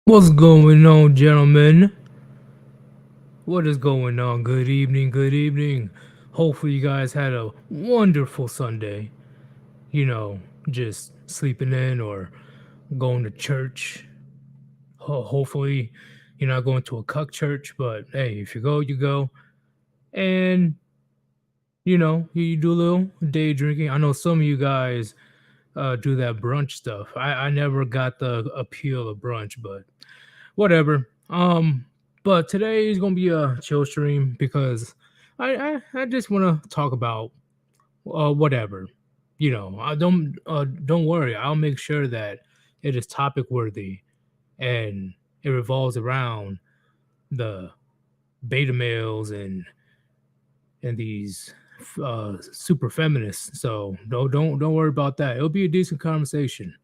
What's going on, gentlemen? What is going on? Good evening, good evening. Hopefully, you guys had a wonderful Sunday. You know, just sleeping in or going to church. Hopefully, you're not going to a cuck church, but hey, if you go, you go. And, you do a little day drinking. I know some of you guys do that brunch stuff. I never got the appeal of brunch, but whatever. But today is gonna be a chill stream because I just want to talk about whatever. I don't worry. I'll make sure that it is topic worthy and it revolves around the beta males and these super feminists. So don't worry about that. It'll be a decent conversation.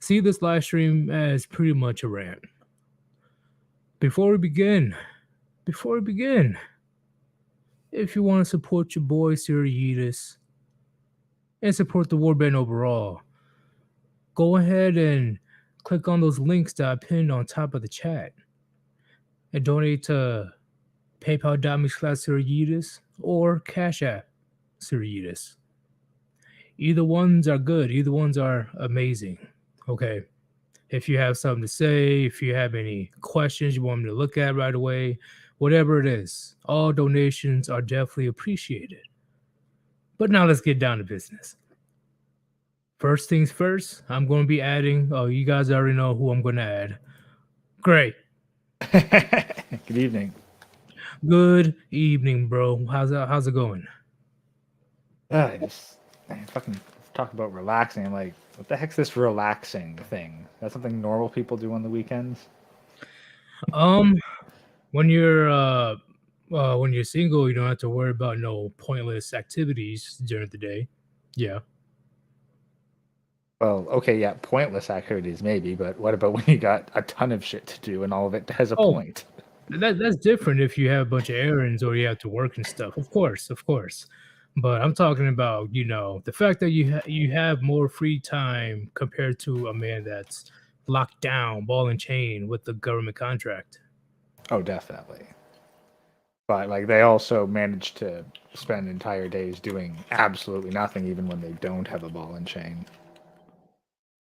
See this live stream as pretty much a rant. Before we begin, before we begin, if you want to support your boy Sir Yeetus and support the Warband overall, go ahead and click on those links that I pinned on top of the chat and donate to paypal.me/Sir Yeetus or Cash App Sir Yeetus. Either ones are good, either ones are amazing. Okay. If you have something to say, if you have any questions you want me to look at right away, whatever it is, all donations are definitely appreciated. But now let's get down to business. First things first, I'm going to be adding. Oh, you guys already know who I'm going to add. Great. Good evening. Good evening, bro. How's it going? Man, fucking talk about relaxing. I'm like, what the heck's this relaxing thing? That's something normal people do on the weekends? Um, when you're single, you don't have to worry about no pointless activities during the day. Yeah. Well, okay, yeah, pointless activities maybe, but what about when you got a ton of shit to do and all of it has a Oh, point? that's different if you have a bunch of errands or you have to work and stuff. Of course, of course. But I'm talking about, the fact that you have more free time compared to a man that's locked down, ball and chain with the government contract. Oh, definitely. But like they also manage to spend entire days doing absolutely nothing even when they don't have a ball and chain.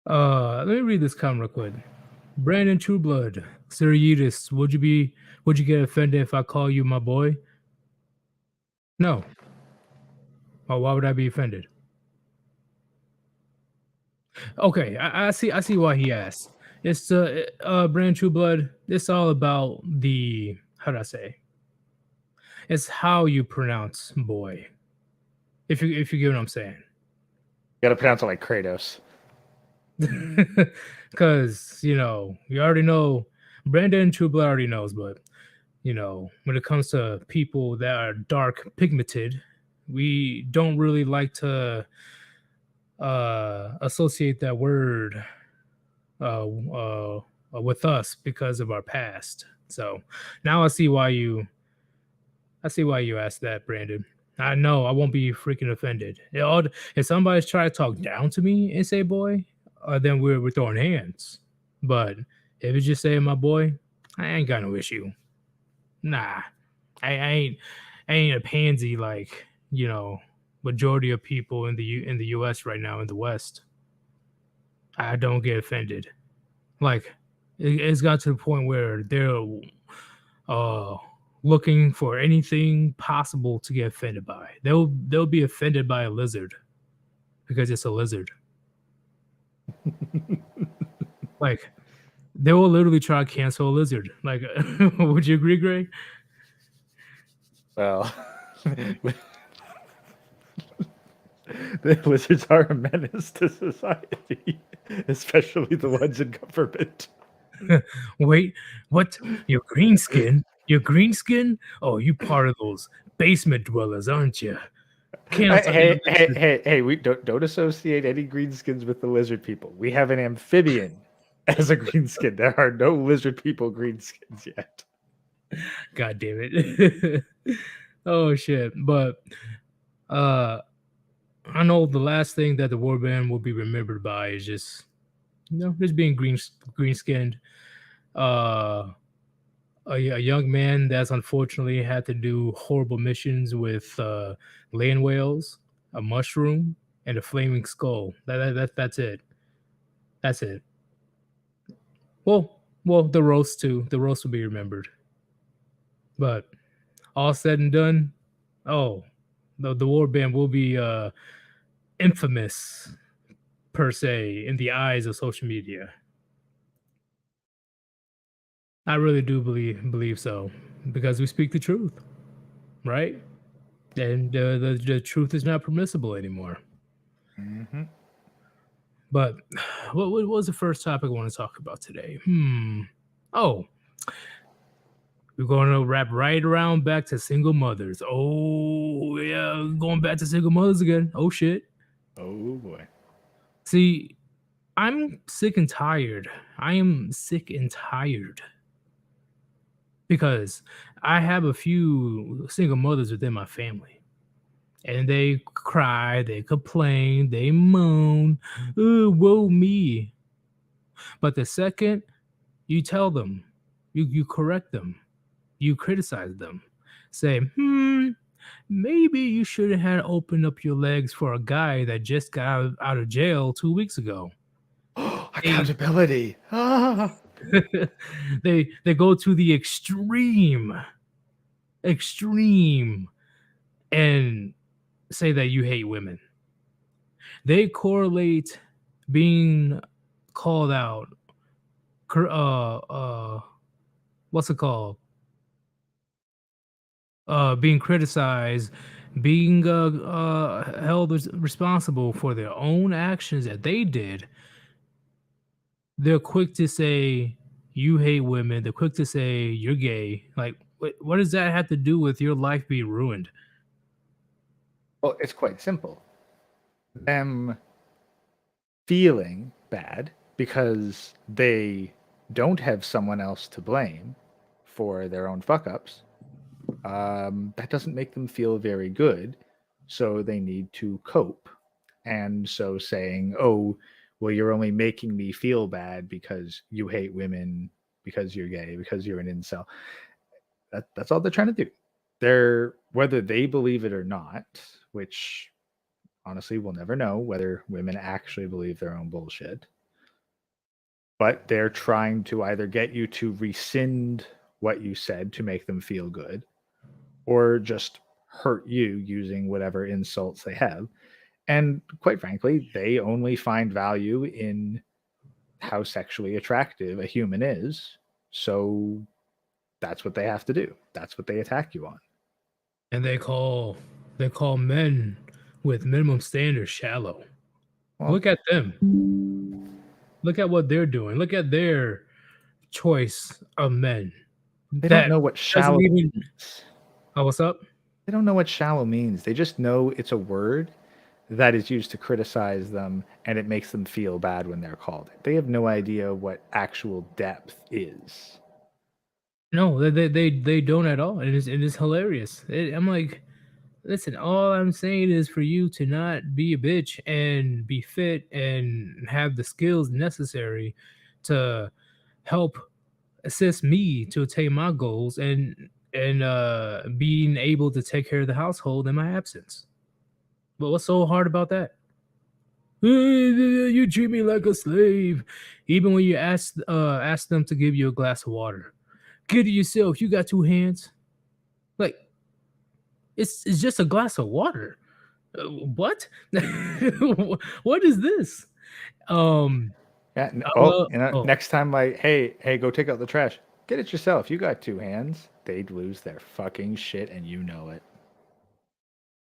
Let me read this comment real quick. Brandon Trueblood, Sir Yeetus, would you get offended if I call you my boy? No. Oh, why would I be offended? Okay, I see why he asked. It's Brand True Blood. It's all about the how do I say? It's how you pronounce boy. If you get what I'm saying. You gotta pronounce it like Kratos. Cause you already know Brandon True Blood already knows, but when it comes to people that are dark pigmented, we don't really like to associate that word with us because of our past. So now I see why you asked that, Brandon. I know I won't be freaking offended. If somebody's trying to talk down to me and say boy, then we're throwing hands. But if it's just saying my boy, I ain't got no issue. Nah, I ain't a pansy like majority of people in the U.S. right now in the West. I don't get offended. Like it's got to the point where they're uh looking for anything possible to get offended by. They'll be offended by a lizard because it's a lizard. Like they will literally try to cancel a lizard. Like would you agree, Gray? Well, the lizards are a menace to society, especially the ones in government. Wait, what? You're green skin? You're green skin? Oh, you part of those basement dwellers, aren't you? Cancel your lizard. Hey! We don't associate any greenskins with the lizard people. We have an amphibian as a greenskin. There are no lizard people greenskins yet. God damn it. Oh shit. But uh I know the last thing that the warband will be remembered by is just just being green skinned. uh, a young man that's unfortunately had to do horrible missions with land whales, a mushroom, and a flaming skull. That's it. That's it. Well, the roast too. The roast will be remembered. But all said and done, oh, the Warband will be infamous per se in the eyes of social media. I really do believe so because we speak the truth, right? And the truth is not permissible anymore. Mm-hmm. But what was the first topic I want to talk about today? Oh, we're going to wrap right around back to single mothers. Oh, yeah, going back to single mothers again. Oh, shit. Oh boy. See, I'm sick and tired. I am sick and tired because I have a few single mothers within my family. And they cry, they complain, they moan, "Oh, woe me." But the second you tell them, you correct them, you criticize them, say, maybe you shouldn't have opened up your legs for a guy that just got out of jail 2 weeks ago. They Accountability. Ah. they go to the extreme, and say that you hate women. They correlate being called out, what's it called? Being criticized, being held responsible for their own actions that they did. They're quick to say you hate women. They're quick to say you're gay. Like, what does that have to do with your life being ruined? Well, it's quite simple. Them feeling bad because they don't have someone else to blame for their own fuck ups. That doesn't make them feel very good. So they need to cope. And so saying, oh, well, you're only making me feel bad because you hate women, because you're gay, because you're an incel. That's all they're trying to do. They're, whether they believe it or not, which honestly we'll never know whether women actually believe their own bullshit, but they're trying to either get you to rescind what you said to make them feel good or just hurt you using whatever insults they have. And quite frankly, they only find value in how sexually attractive a human is. So that's what they have to do. That's what they attack you on. And they call men with minimum standards shallow. Well, Look at them. Look at what they're doing. Look at their choice of men. they don't That know what doesn't shallow even. means. Oh, what's up? They don't know what shallow means. They just know it's a word that is used to criticize them and it makes them feel bad when they're called it. They have no idea what actual depth is. No, they don't at all. It is hilarious. I'm like, listen, all I'm saying is for you to not be a bitch and be fit and have the skills necessary to help assist me to attain my goals and being able to take care of the household in my absence. But what's so hard about that? You treat me like a slave, even when you ask them to give you a glass of water. Get it yourself. You got two hands. Like it's just a glass of water. What? What is this? Um, Yeah. I Oh, love. Oh, next time, like, hey, go take out the trash. Get it yourself. You got two hands. They'd lose their fucking shit, and you know it.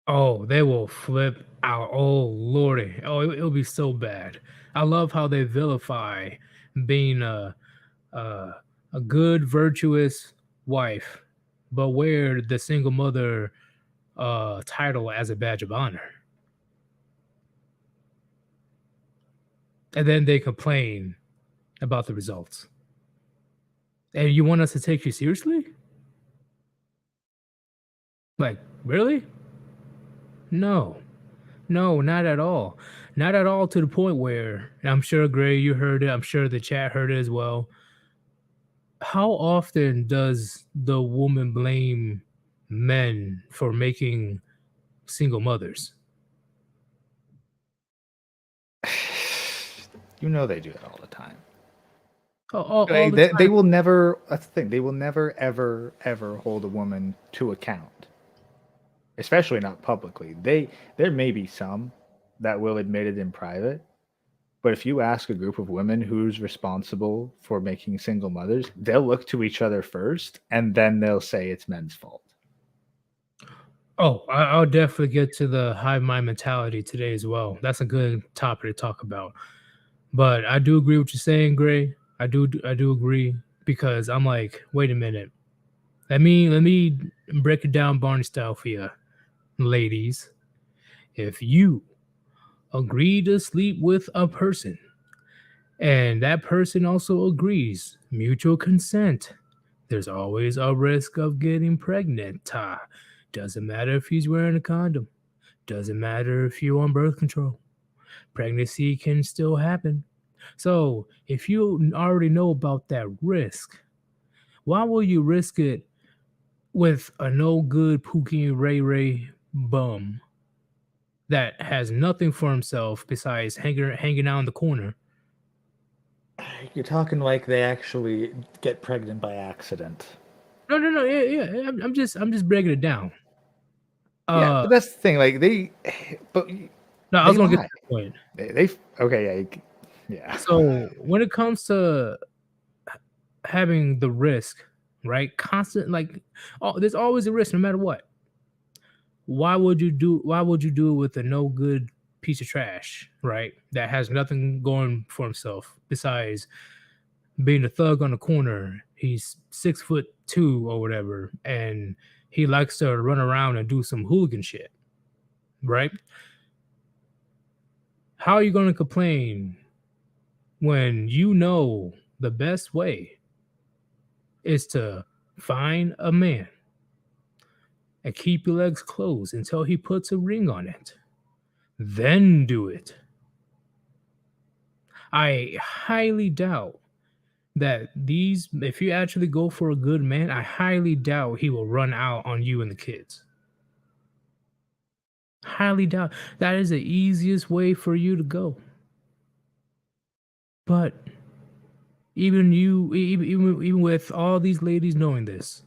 oh, they will flip out. Oh lordy. Oh, it'll be so bad. I love how they vilify being a a good, virtuous wife, but wear the single mother title as a badge of honor. And then they complain about the results. And you want us to take you seriously? Like, really? No. No, not at all. Not at all, to the point where, and I'm sure Gray, you heard it. I'm sure the chat heard it as well. how often does the woman blame men for making single mothers? You know they do it all the time. All Like, the they time. will never. That's the thing. They will never, ever hold a woman to account, especially not publicly. There may be some that will admit it in private, but if you ask a group of women who's responsible for making single mothers, they'll look to each other first, and then they'll say it's men's fault. Oh, I'll definitely get to the hive mind mentality today as well. That's a good topic to talk about. But I do agree with you saying, Gray. I do agree because I'm like, wait a minute. Let me break it down Barney style for you, ladies. If you agree to sleep with a person and that person also agrees, mutual consent, there's always a risk of getting pregnant. Doesn't matter if he's wearing a condom. Doesn't matter if you're on birth control. Pregnancy can still happen. So, if you already know about that risk, why will you risk it with a no good Pookie Ray Ray bum that has nothing for himself besides hanging out in the corner? You're talking like they actually get pregnant by accident. No, no, no. Yeah, yeah. I'm just breaking it down. Yeah, Uh, but that's the thing. Like but no, I they was gonna get lie. to that point. They okay. Yeah. So when it comes to having the risk, right? Constant, like, oh, there's always a risk, no matter what. Why would you do it with a no good piece of trash, right? That has nothing going for himself besides being a thug on the corner. He's 6'2" or whatever, and he likes to run around and do some hooligan shit, right? How are you going to complain when you know the best way is to find a man and keep your legs closed until he puts a ring on it? Then do it. I highly doubt that these, if you actually go for a good man, I highly doubt he will run out on you and the kids. Highly doubt. That is the easiest way for you to go. But even with all these ladies knowing this,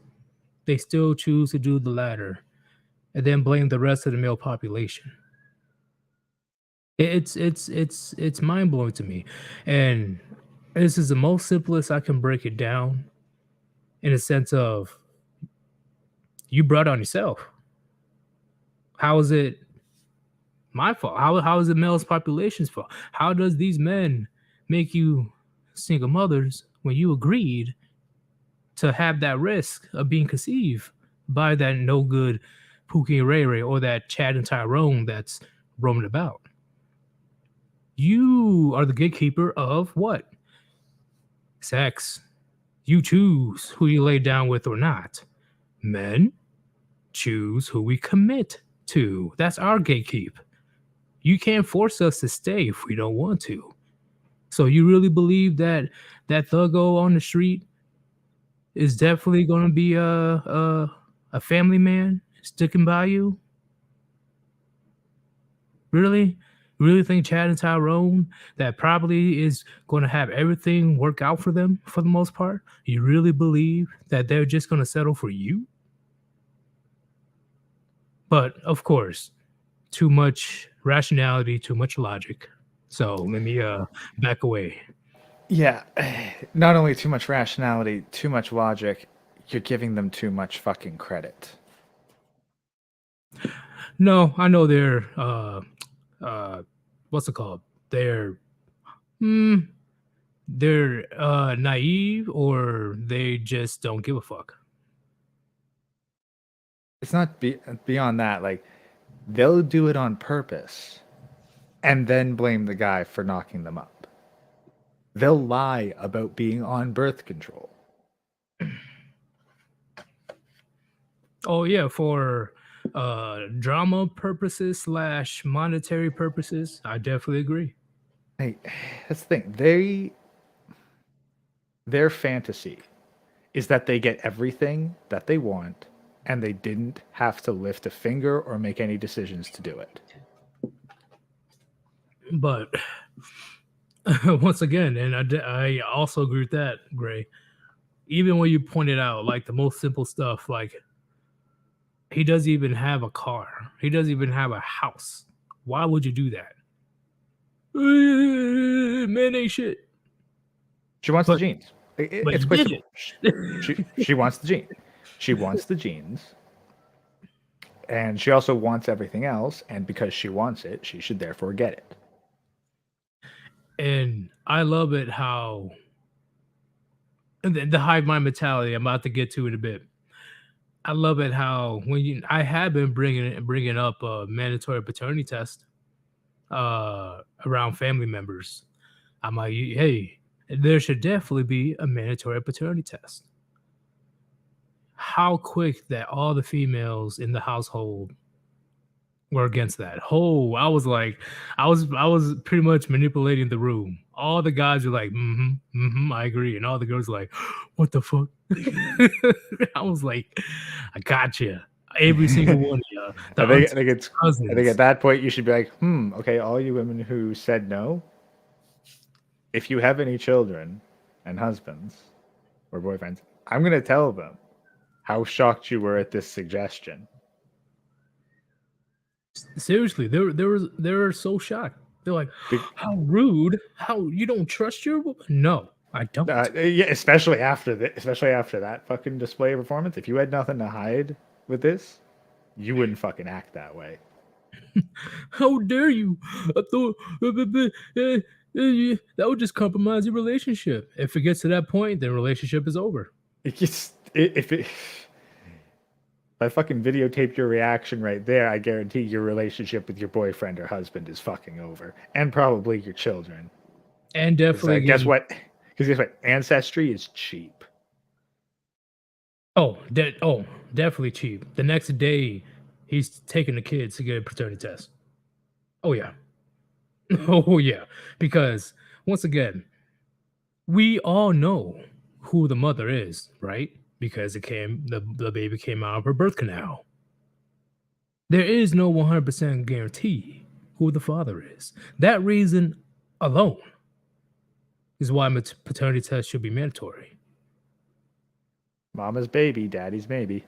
they still choose to do the latter and then blame the rest of the male population. It's mind blowing to me, and this is the most simplest I can break it down in a sense of you brought it on yourself. How is it my fault? How is it male's population's fault? How does these men make you single mothers when you agreed to have that risk of being conceived by that no good Pookie and Ray Ray or that Chad and Tyrone that's roaming about? You are the gatekeeper of what? Sex. You choose who you lay down with or not. Men choose who we commit to. That's our gatekeep. You can't force us to stay if we don't want to. So you really believe that that thuggo on the street is definitely going to be a family man sticking by you? Really? You really think Chad and Tyrone that probably is going to have everything work out for them for the most part? You really believe that they're just going to settle for you? But of course, too much rationality, too much logic. So let me back away. Yeah. Not only too much rationality, too much logic, you're giving them too much fucking credit. No, I know they're uh what's it called? They're mm, they're naive or they just don't give a fuck. It's not beyond that. Like, they'll do it on purpose and then blame the guy for knocking them up. They'll lie about being on birth control. Oh yeah, for drama purposes slash monetary purposes, I definitely agree. Hey, that's the thing. Their fantasy is that they get everything that they want and they didn't have to lift a finger or make any decisions to do it. But once again, and I also agree with that, Gray. Even when you pointed out like the most simple stuff, like he doesn't even have a car, he doesn't even have a house. Why would you do that? Man ain't shit. She wants the genes. It's quite simple. It. She wants the gene. She wants the genes. And she also wants everything else. And because she wants it, she should therefore get it. And I love it how the hive mind mentality. I'm about to get to it a bit. I love it how I have been bringing up a mandatory paternity test around family members. I'm like, hey, there should definitely be a mandatory paternity test. How quick that all the females in the household were against that. Oh, I was pretty much manipulating the room. All the guys were like, I agree. And all the girls were like, what the fuck? I was like, I got you. Every single one of you. I think at that point you should be like, okay, all you women who said no, if you have any children and husbands or boyfriends, I'm going to tell them how shocked you were at this suggestion. Seriously, they were so shocked. They're like, how rude! How you don't trust your woman? No, I don't. Yeah, especially after that fucking display of performance. If you had nothing to hide with this, you wouldn't fucking act that way. How dare you? I thought that would just compromise your relationship. If it gets to that point, then relationship is over. If I fucking videotape your reaction right there, I guarantee your relationship with your boyfriend or husband is fucking over. And probably your children. And definitely... Guess what? Because guess what? Ancestry is cheap. Definitely cheap. The next day, he's taking the kids to get a paternity test. Oh, yeah. Oh, yeah. Because, once again, we all know who the mother is, right? Because the baby came out of her birth canal. There is no 100% guarantee who the father is. That reason alone is why paternity test should be mandatory. Mama's baby, daddy's maybe.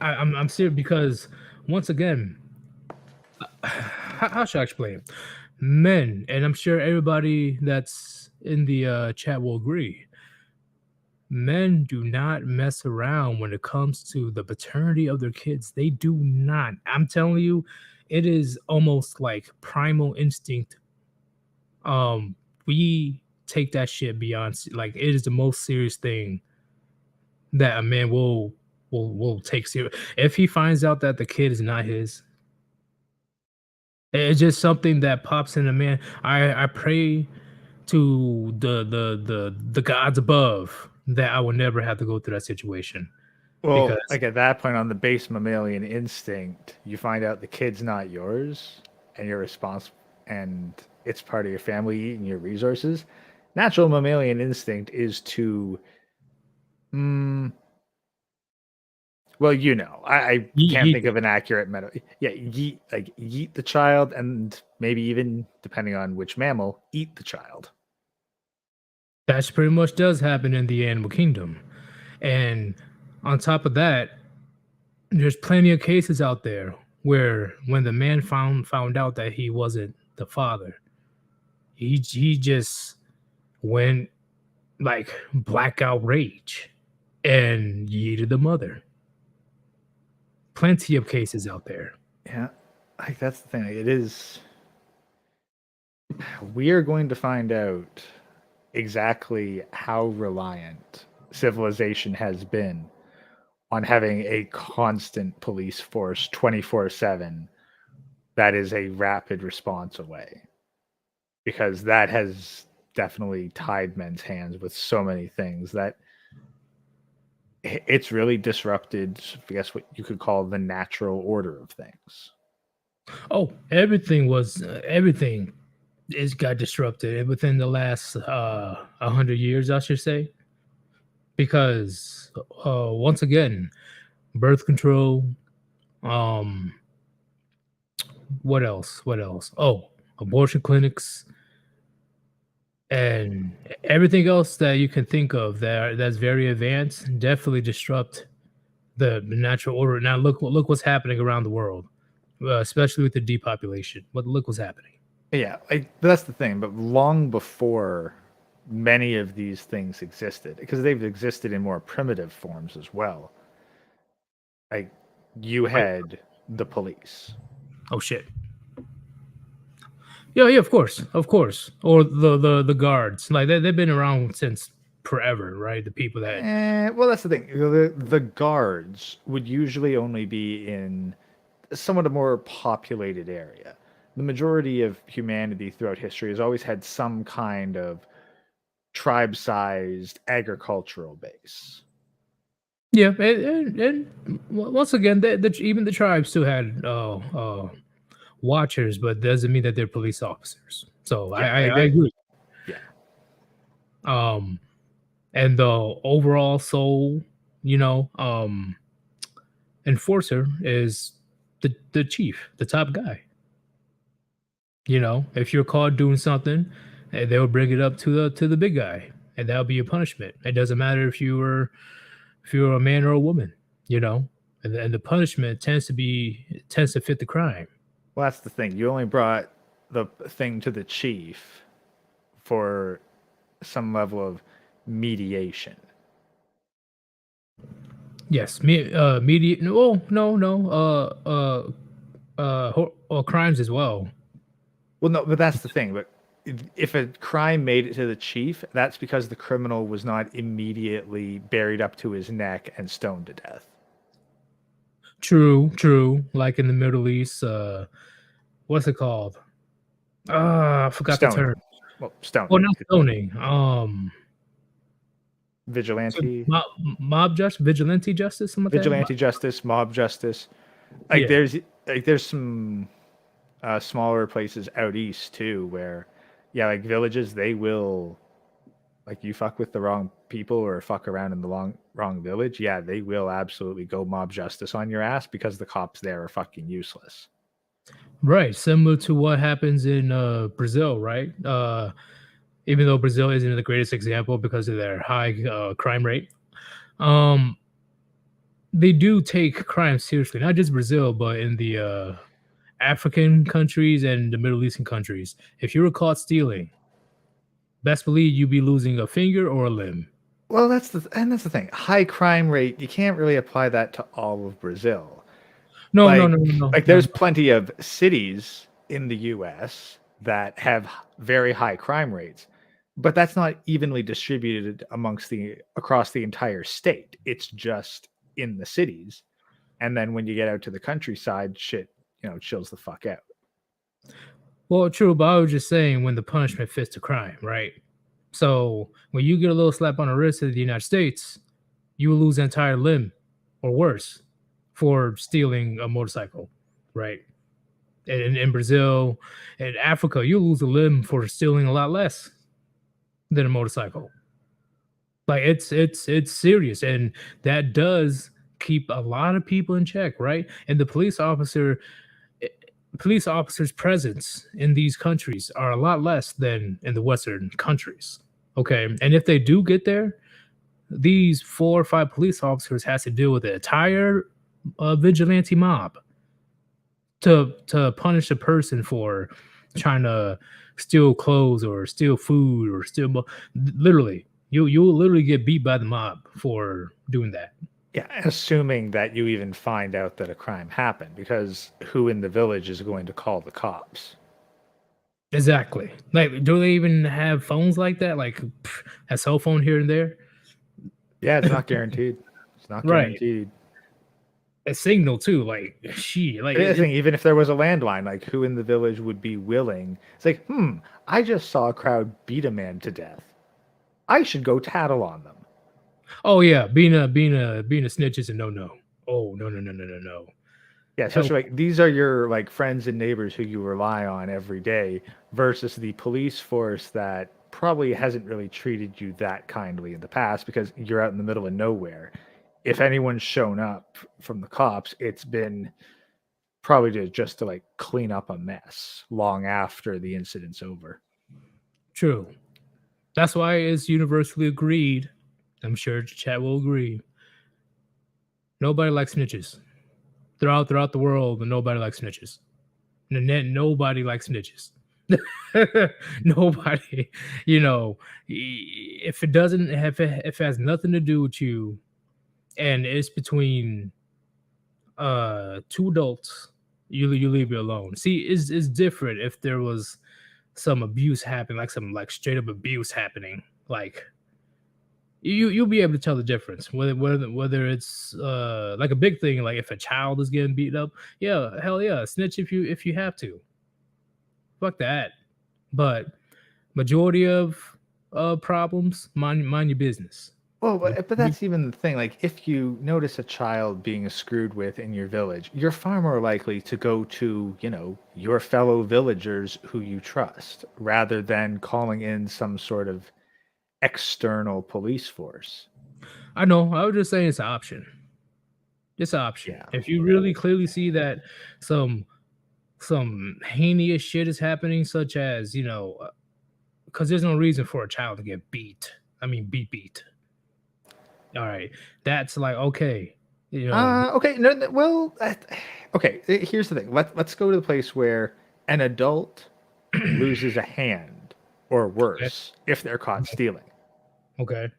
I'm serious because once again, how should I explain? Men, and I'm sure everybody that's in the chat will agree. Men do not mess around when it comes to the paternity of their kids. They do not. I'm telling you, it is almost like primal instinct. We take that shit beyond, like, it is the most serious thing that a man will take serious. If he finds out that the kid is not his, it's just something that pops in a man. I pray to the gods above that I will never have to go through that situation. Well, because, like at that point on the base mammalian instinct, you find out the kid's not yours and you're responsible and it's part of your family eating your resources. Natural mammalian instinct is to well, you know, I can't think of an accurate metaphor. Yeah, yeet the child, and maybe even, depending on which mammal, eat the child. That pretty much does happen in the animal kingdom. And on top of that, there's plenty of cases out there where when the man found out that he wasn't the father, he just went like blackout rage and yeeted the mother. Plenty of cases out there. Yeah, like that's the thing. It is. We are going to find out exactly how reliant civilization has been on having a constant police force 24/7 that is a rapid response away, because that has definitely tied men's hands with so many things that it's really disrupted, I guess, what you could call the natural order of things. Oh, everything got disrupted within the last 100 years, I should say. because once again, birth control, um, what else? What else? Oh, abortion clinics and everything else that you can think of that's very advanced definitely disrupt the natural order. Now look what's happening around the world, especially with the depopulation. But look what's happening. Yeah, that's the thing. But long before many of these things existed, because they've existed in more primitive forms as well. Like you Wait, had the police. oh shit. Yeah, yeah, of course. Or the guards, like they've been around since forever, right? The people that Well, that's the thing. The guards would usually only be in somewhat a more populated area. The majority of humanity throughout history has always had some kind of tribe-sized agricultural base. yeah, and once again, even the tribes still had watchers, but doesn't mean that they're police officers. So Yeah, I agree. yeah. Um, and the overall soul, you know, enforcer is the chief, the top guy. You know, if you're caught doing something, they'll bring it up to the big guy, and that'll be a punishment. It doesn't matter if you're a man or a woman. You know, and the punishment tends to fit the crime. Well, that's the thing. You only brought the thing to the chief for some level of mediation. Yes, media. No, no. Crimes as well. Well, no, but that's the thing. But if a crime made it to the chief, that's because the criminal was not immediately buried up to his neck and stoned to death. True, true. Like in the Middle East, what's it called? I forgot the Stoning. term. Well, Well, stoning. not stoning. So Vigilante. mob justice, vigilante justice, something like that. Vigilante justice, mob justice. Like Yeah, there's some smaller places out east too where yeah, like villages they will like you fuck with the wrong people or fuck around in the wrong village, yeah, they will absolutely go mob justice on your ass because the cops there are fucking useless. right. Similar to what happens in Brazil, right? Even though Brazil isn't the greatest example because of their high crime rate, um, they do take crime seriously. Not just Brazil, but in the African countries and the Middle Eastern countries. If you were caught stealing, best believe you'd be losing a finger or a limb. Well, that's the thing. High crime rate, you can't really apply that to all of Brazil. No, no, Like no, no, like no, there's plenty of cities in the US that have very high crime rates, but that's not evenly distributed amongst the across the entire state. It's just in the cities. And then when you get out to the countryside, shit, chills the fuck out. well, true, but I was just saying when the punishment fits the crime, right? So when you get a little slap on the wrist in the United States, you will lose an entire limb or worse for stealing a motorcycle, right? And in Brazil and Africa, you lose a limb for stealing a lot less than a motorcycle. Like it's serious, and that does keep a lot of people in check, right? And the eh, police officers' presence in these countries are a lot less than in the Western countries. Okay, and if they do get there, these 4 or 5 police officers has to deal with the entire vigilante mob to punish a person for trying to steal clothes or steal food or literally you'll literally get beat by the mob for doing that. Yeah, assuming that you even find out that a crime happened, because who in the village is going to call the cops? Exactly. Like, do they even have phones like that? Like a cell phone here and there? Yeah, it's not guaranteed. It's not Right. guaranteed. A signal too. Like she like I think even if there was a landline, like who in the village would be willing? It's like, I just saw a crowd beat a man to death. I should go tattle on them. oh yeah, being a snitch is a no. Oh no. Yeah, Hell, especially like these are your like friends and neighbors who you rely on every day versus the police force that probably hasn't really treated you that kindly in the past because you're out in the middle of nowhere. If anyone's shown up from the cops, it's been probably just to like clean up a mess long after the incident's over. True. That's why it's universally agreed. I'm sure chat will agree. Nobody likes snitches. Throughout the world, and nobody likes snitches. Nobody likes snitches. Nobody, if it doesn't have if it has nothing to do with you, and it's between two adults, you leave it alone. See, it's different if there was some abuse happening, like some like straight up abuse happening, like you'll be able to tell the difference whether it's like a big thing, like if a child is getting beat up, yeah, hell yeah, snitch if you have to. Fuck that. But majority of problems, mind your business. Well, But but that's even the thing. Like, if you notice a child being screwed with in your village, you're far more likely to go to, your fellow villagers who you trust, rather than calling in some sort of external police force. I know, I was just saying it's an option. It's an option. Yeah. If you really clearly see that some heinous shit is happening, such as, because there's no reason for a child to get beat. I mean, beat. All right, that's like okay, Okay. No. Well. Okay. Here's the thing. Let's go to the place where an adult loses a hand, or worse, if they're caught stealing. okay.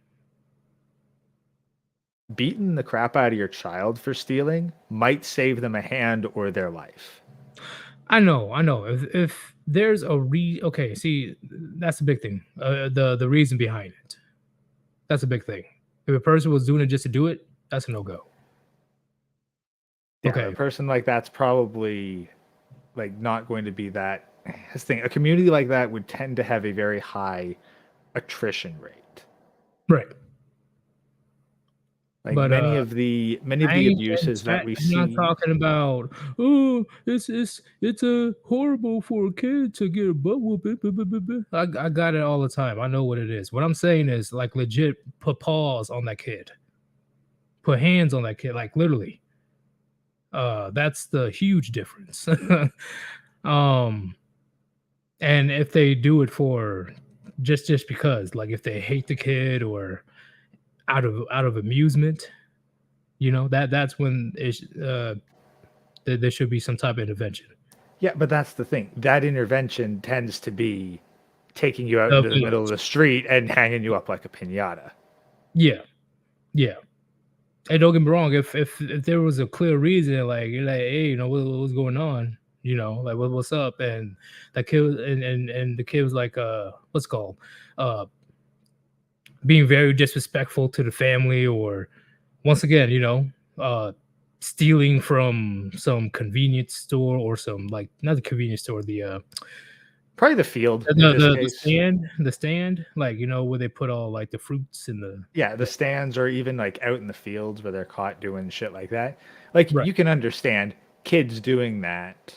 Beating the crap out of your child for stealing might save them a hand or their life. I know. If there's a okay, see, that's the big thing. The reason behind it. That's a big thing. If a person was doing it just to do it, that's a no go. Yeah, Okay. a person like that's probably like not going to be that. This thing, a community like that would tend to have a very high attrition rate. Right. Like But many of the abuses that we I'm not see. talking about, oh, it's a horrible for a kid to get a butt whooping. I got it all the time. I know what it is. What I'm saying is like legit put paws on that kid. Put hands on that kid, like literally. That's the huge difference. um and if they do it for just because, like if they hate the kid or out of amusement, that's when there should be some type of intervention. Yeah, but that's the thing. That intervention tends to be taking you out The into the middle of village. the street and hanging you up like a piñata. Yeah, yeah. And don't get me wrong, if there was a clear reason, like you're like, hey, what's going on, like what's up, and that kid and the kid was like, what's it called, uh, being very disrespectful to the family, or once again, stealing from some convenience store, or some, like, not the convenience store, Probably the field in this case. the stand, like, where they put all like the fruits and the Yeah, the stands, or even like out in the fields where they're caught doing shit like that. Like, right, you can understand kids doing that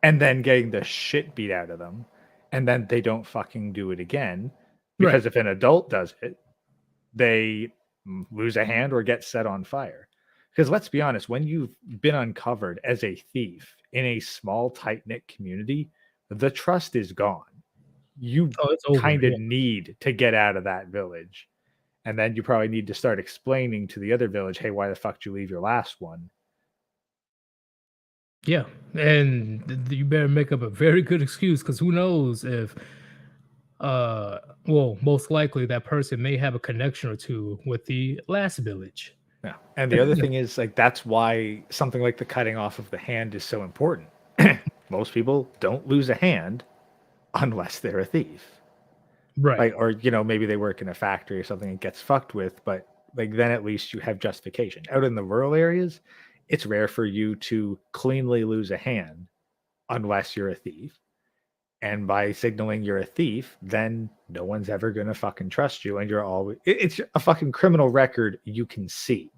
and then getting the shit beat out of them, and then they don't fucking do it again. right. Because if an adult does it, they lose a hand or get set on fire. Because let's be honest, when you've been uncovered as a thief in a small, tight knit community, the trust is gone. You Oh, it's over. kind Yeah, of need to get out of that village. And then you probably need to start explaining to the other village, hey, why the fuck did you leave your last one? yeah, and you better make up a very good excuse, because who knows if well, most likely that person may have a connection or two with the last village. Yeah. And the other thing is, like, that's why something like the cutting off of the hand is so important. Most people don't lose a hand unless they're a thief. Right. Like, or, maybe they work in a factory or something and gets fucked with, but like then at least you have justification. Out in the rural areas, it's rare for you to cleanly lose a hand unless you're a thief. And by signaling you're a thief, then no one's ever gonna fucking trust you, and you're always it's a fucking criminal record you can see.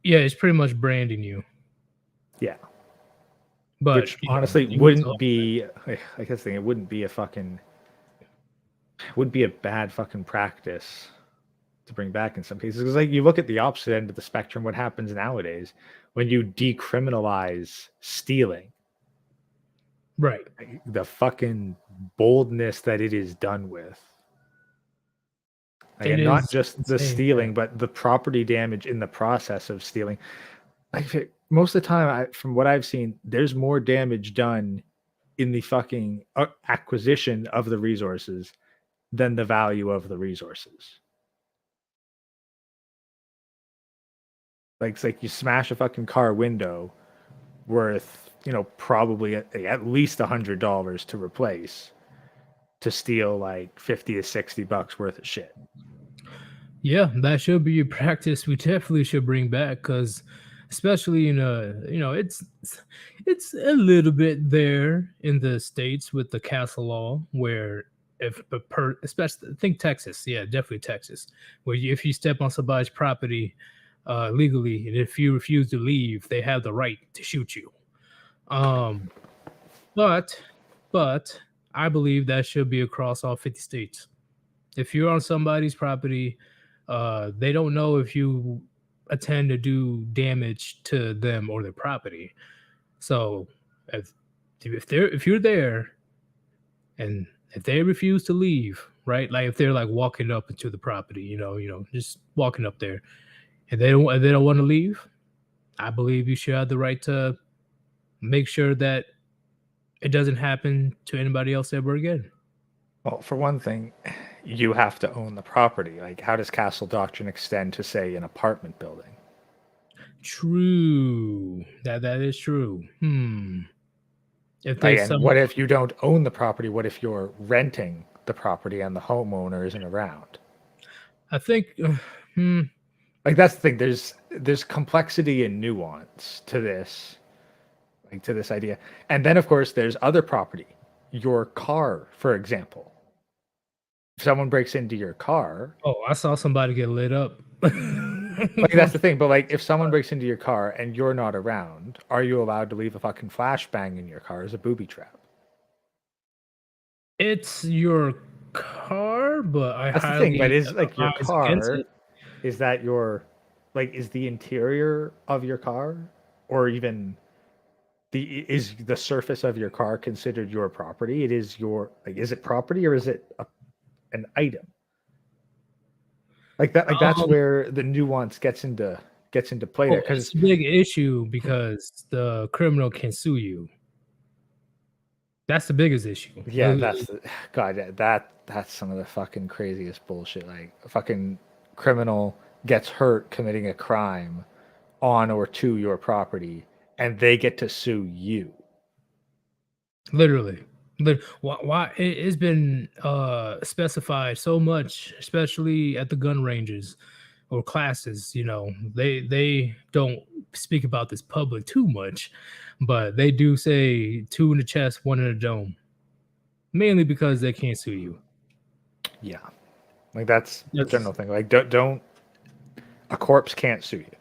Yeah, it's pretty much branding you. Yeah. But Which honestly you need to wouldn't be, like this thing, it wouldn't be a fucking would be a bad fucking practice to bring back in some cases. Because like you look at the opposite end of the spectrum, what happens nowadays when you decriminalize stealing, Right. the fucking boldness that it is done with. Like, It and not is just the insane. stealing, but the property damage in the process of stealing. Like most of the time, from what I've seen, there's more damage done in the fucking acquisition of the resources than the value of the resources. Like it's like you smash a fucking car window worth, probably at least $100 to replace, to steal like 50 to 60 bucks worth of shit. Yeah, that should be a practice we definitely should bring back because, especially in it's a little bit there in the states with the castle law where if especially think Texas, yeah, definitely Texas, where if you step on somebody's property legally and if you refuse to leave, they have the right to shoot you. Um, but but I believe that should be across all 50 states. If you're on somebody's property, they don't know if you intend to do damage to them or their property. So if if you're there and if they refuse to leave, right? Like if they're like walking up into the property, just walking up there, and they don't want to leave, I believe you should have the right to make sure that it doesn't happen to anybody else ever again. Well, for one thing, you have to own the property. Like, how does castle doctrine extend to, say, an apartment building? True. That is true. If Like, there's and some what if you don't own the property? What if you're renting the property and the homeowner isn't around? I think hmm, Like, that's the thing. There's complexity and nuance to this, like to this idea. And then, of course, there's other property. Your car, for example. If someone breaks into your car, oh, I saw somebody get lit up. like that's the thing. But like, if someone breaks into your car and you're not around, are you allowed to leave a fucking flashbang in your car as a booby trap? It's your car, but I That's the thing. But highly is like your advise against car, it. is that your, like, is the interior of your car, or even is the surface of your car considered your property? It is your, like, is it property or is it an item? Like that, like that's Um, where the nuance gets into play there. well, it's Because a big issue because the criminal can sue you. That's the biggest issue. yeah, God, that's some of the fucking craziest bullshit. Like a fucking criminal gets hurt committing a crime on or to your property, and they get to sue you. Literally. Why it's been specified so much, especially at the gun ranges or classes, they don't speak about this public too much, but they do say two in the chest, one in the dome, mainly because they can't sue you. Yeah, like that's the That's general thing. Like don't a corpse can't sue you.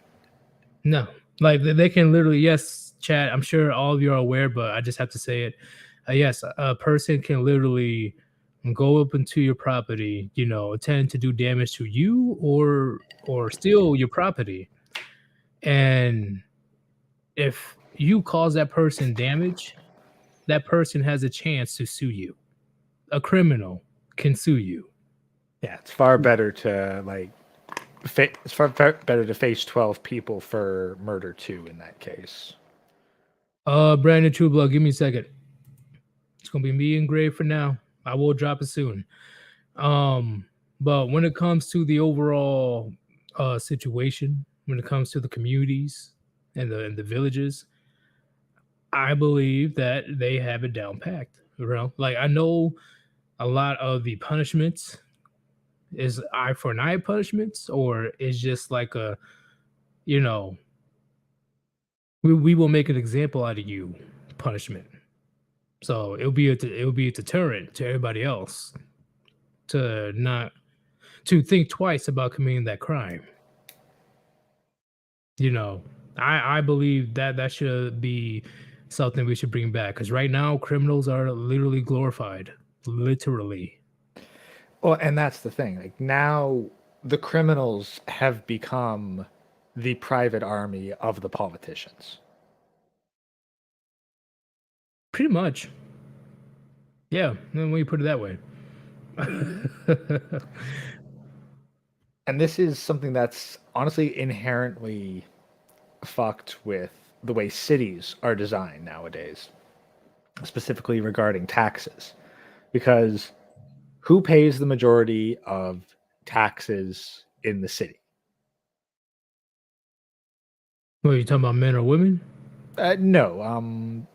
no, like they can literally, yes, chat. I'm sure all of you are aware, but I just have to say it. Yes, a person can literally go up into your property, intend to do damage to you or steal your property. And if you cause that person damage, that person has a chance to sue you. A criminal can sue you. Yeah, it's far better to like it's better to face 12 people for murder too in that case. Brandon Trueblood, give me a second. It's gonna be me and Gray for now. I will drop it soon. But when it comes to the overall situation, when it comes to the communities and the villages, I believe that they have it down packed. Like I know a lot of the punishments is eye for an eye punishments, or is just like a, you know, we will make an example out of you punishment. So it'll be a deterrent to everybody else to not to think twice about committing that crime. You know, I believe that that should be something we should bring back because right now criminals are literally glorified, literally. Well, and that's the thing. Like now, the criminals have become the private army of the politicians. Pretty much. Yeah, when you put it that way. And this is something that's honestly inherently fucked with the way cities are designed nowadays, specifically regarding taxes. Because who pays the majority of taxes in the city? What, are you talking about men or women? No,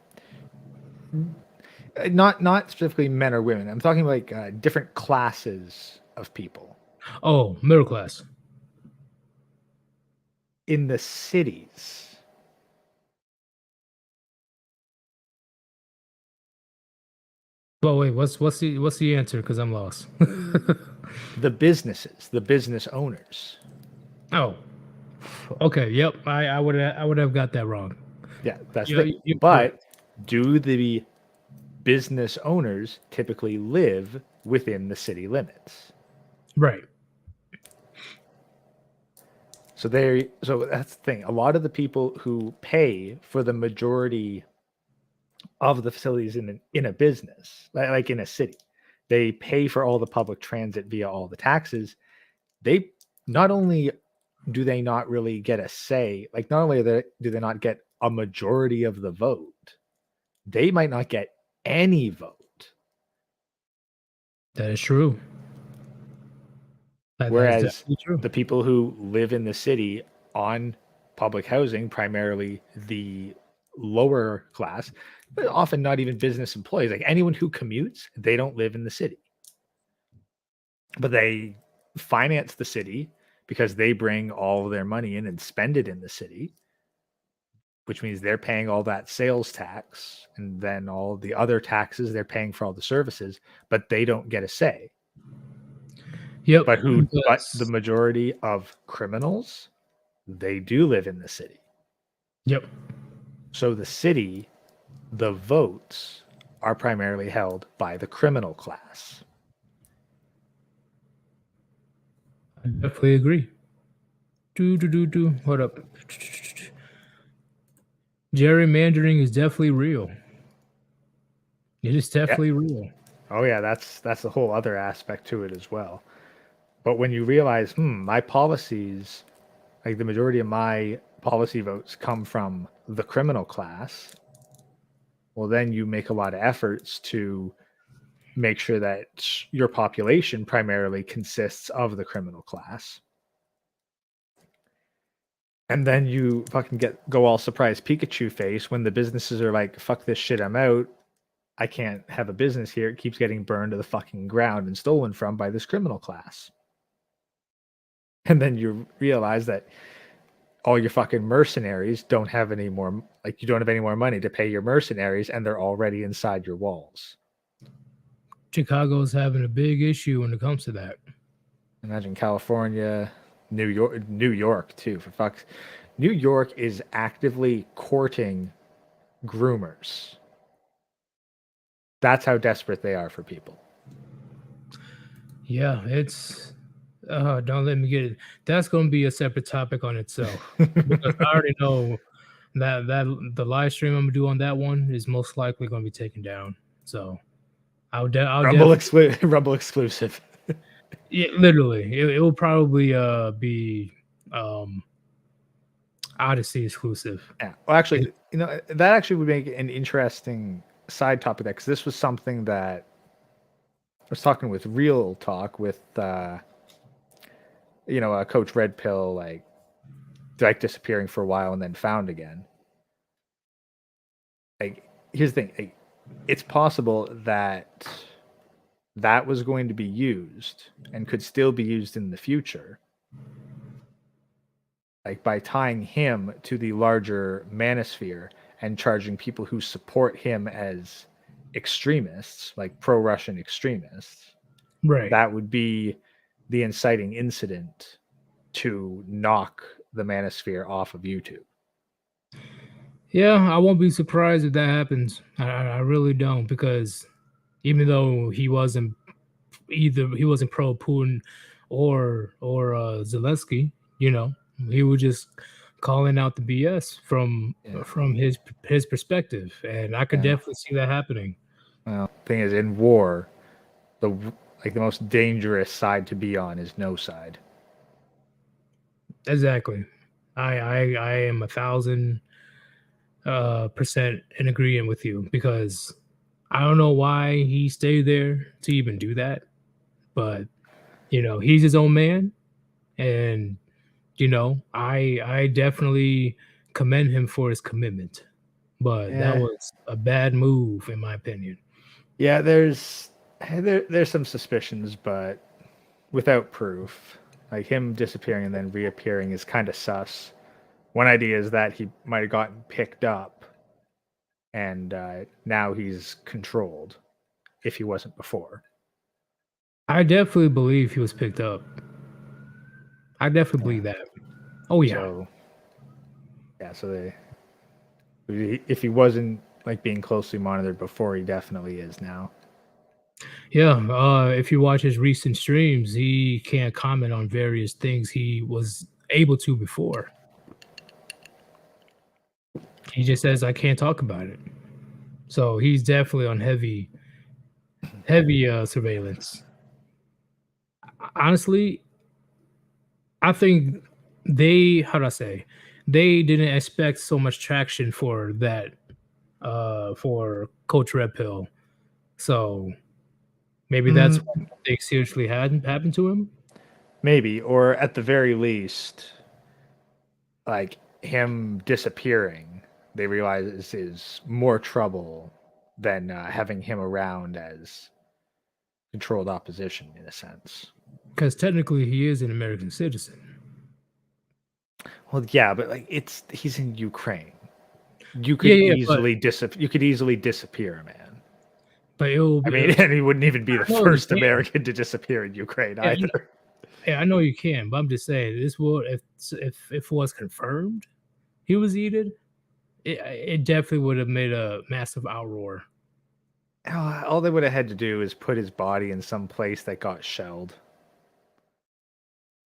not specifically men or women. I'm talking like different classes of people Oh, middle class. in the cities. But wait, what's the answer? Because I'm lost. The businesses, the business owners. Oh, okay. Yep. I would have got that wrong. Yeah, that's Yeah, the you're correct. But do the business owners typically live within the city limits? Right. So that's the thing. A lot of the people who pay for the majority of the facilities in a business, like in a city, they pay for all the public transit via all the taxes. They not only do they not really get a say, like not only do they not get a majority of the vote, they might not get any vote. That is true. That is Whereas definitely true. the people who live in the city on public housing, primarily the lower class, but often not even business employees, like anyone who commutes, they don't live in the city. But they finance the city because they bring all their money in and spend it in the city, which means they're paying all that sales tax and then all the other taxes they're paying for all the services, but they don't get a say. Yep. But the majority of criminals, they do live in the city. Yep. So the city, the votes are primarily held by the criminal class. I definitely agree. Do. Hold up. Gerrymandering is definitely real. It is Yeah. definitely real. Oh yeah, that's a whole other aspect to it as well. But when you realize, my policies, like the majority of my policy votes come from the criminal class, well, then you make a lot of efforts to make sure that your population primarily consists of the criminal class. And then you fucking go all surprised Pikachu face when the businesses are like, fuck this shit, I'm out. I can't have a business here. It keeps getting burned to the fucking ground and stolen from by this criminal class. And then you realize that all your fucking mercenaries don't have any more, like you don't have any more money to pay your mercenaries and they're already inside your walls. Chicago's having a big issue when it comes to that. Imagine California, New York too, for fuck's. New York is actively courting groomers. That's how desperate they are for people. Yeah, it's don't let me get it. That's going to be a separate topic on itself because I already know that the live stream I'm gonna do on that one is most likely going to be taken down. So I'll Rumble exclusive. Yeah, literally, it will probably be Odyssey exclusive. Yeah. Well, actually, that actually would make an interesting side topic. Because this was something that I was talking with Real Talk with, Coach Red Pill, like disappearing for a while and then found again. Like, here's the thing: like, it's possible that that was going to be used and could still be used in the future, like by tying him to the larger manosphere and charging people who support him as extremists, like pro-Russian extremists. Right. That would be the inciting incident to knock the manosphere off of YouTube. Yeah, I won't be surprised if that happens. I really don't, because even though he wasn't either he wasn't pro Putin or Zelensky. You know, he was just calling out the BS from his perspective, and I could Yeah. definitely see that happening. Well, thing is, in war, the most dangerous side to be on is no side. Exactly. I am 1,000% in agreement with you, because I don't know why he stayed there to even do that, but he's his own man, and I definitely commend him for his commitment, but that Yeah. was a bad move in my opinion. Yeah, there's some suspicions, but without proof. Like him disappearing and then reappearing is kind of sus. One idea is that he might have gotten picked up, and now he's controlled, if he wasn't before. I definitely believe he was picked up. I definitely believe that. Oh yeah. So yeah, so if he wasn't like being closely monitored before, he definitely is now. Yeah, if you watch his recent streams, he can't comment on various things he was able to before. He just says, "I can't talk about it." So he's definitely on heavy surveillance. Honestly, I think how do I say, they didn't expect so much traction for that, for Coach Red Pill. So maybe that's why they seriously hadn't happened to him. Maybe, or at the very least, like him disappearing, they realize is more trouble than having him around as controlled opposition in a sense. Because technically he is an American citizen. Well, yeah, but like he's in Ukraine. You could Yeah, easily disappear a man. but it'll I be. mean, and he wouldn't even be the I know you first can. American to disappear in Ukraine Yeah, either. I know you can, but I'm just saying this will, if it was confirmed he was Yeeted, it definitely would have made a massive outroar. All they would have had to do is put his body in some place that got shelled.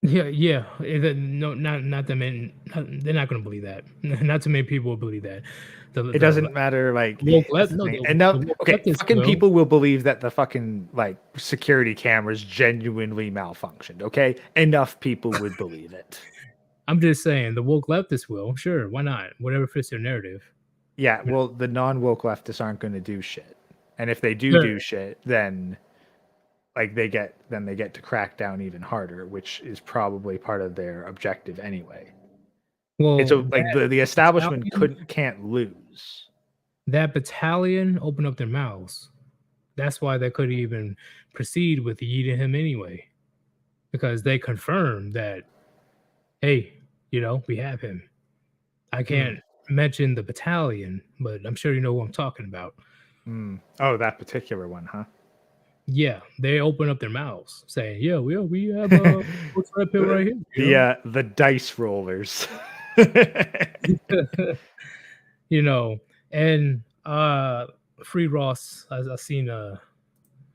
Yeah. No, not that many. They're not going to believe that. Not too many people will believe that. It doesn't matter. Like woke that's left. the No, thing. the, And now, the woke okay, leftists fucking will. people will believe that the fucking like security cameras genuinely malfunctioned. Okay, enough people would believe it. I'm just saying the woke leftists will. Sure, why not? Whatever fits their narrative. Yeah, well, the non-woke leftists aren't going to do shit, and if they Sure. do shit, then like they get to crack down even harder, which is probably part of their objective anyway. Well, And so like the establishment battalion, can't lose. that battalion opened up their mouths. That's why they couldn't even proceed with eating him anyway, because they confirmed that, hey, we have him. I can't mention the battalion, but I'm sure you know who I'm talking about. Oh, that particular one, huh? Yeah, they open up their mouths saying, "Yeah, we have a Coach Red Pill right here." The dice rollers. And Free Ross, I seen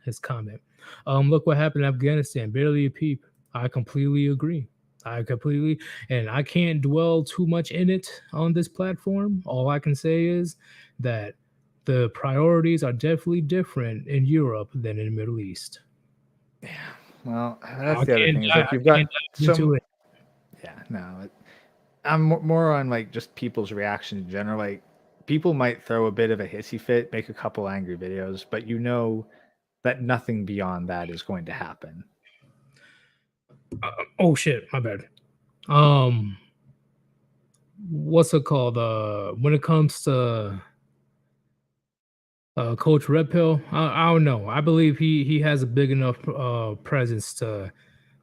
his comment. Look what happened in Afghanistan. Barely a peep. I completely agree. And I can't dwell too much in it on this platform. All I can say is that the priorities are definitely different in Europe than in the Middle East. Yeah, well, that's the other thing. Is like you've got some. Yeah, no, I'm more on like just people's reaction in general. Like people might throw a bit of a hissy fit, make a couple angry videos, but you know that nothing beyond that is going to happen. Oh shit, my bad. What's it called? When it comes to Coach Red Pill, I don't know. I believe he has a big enough presence to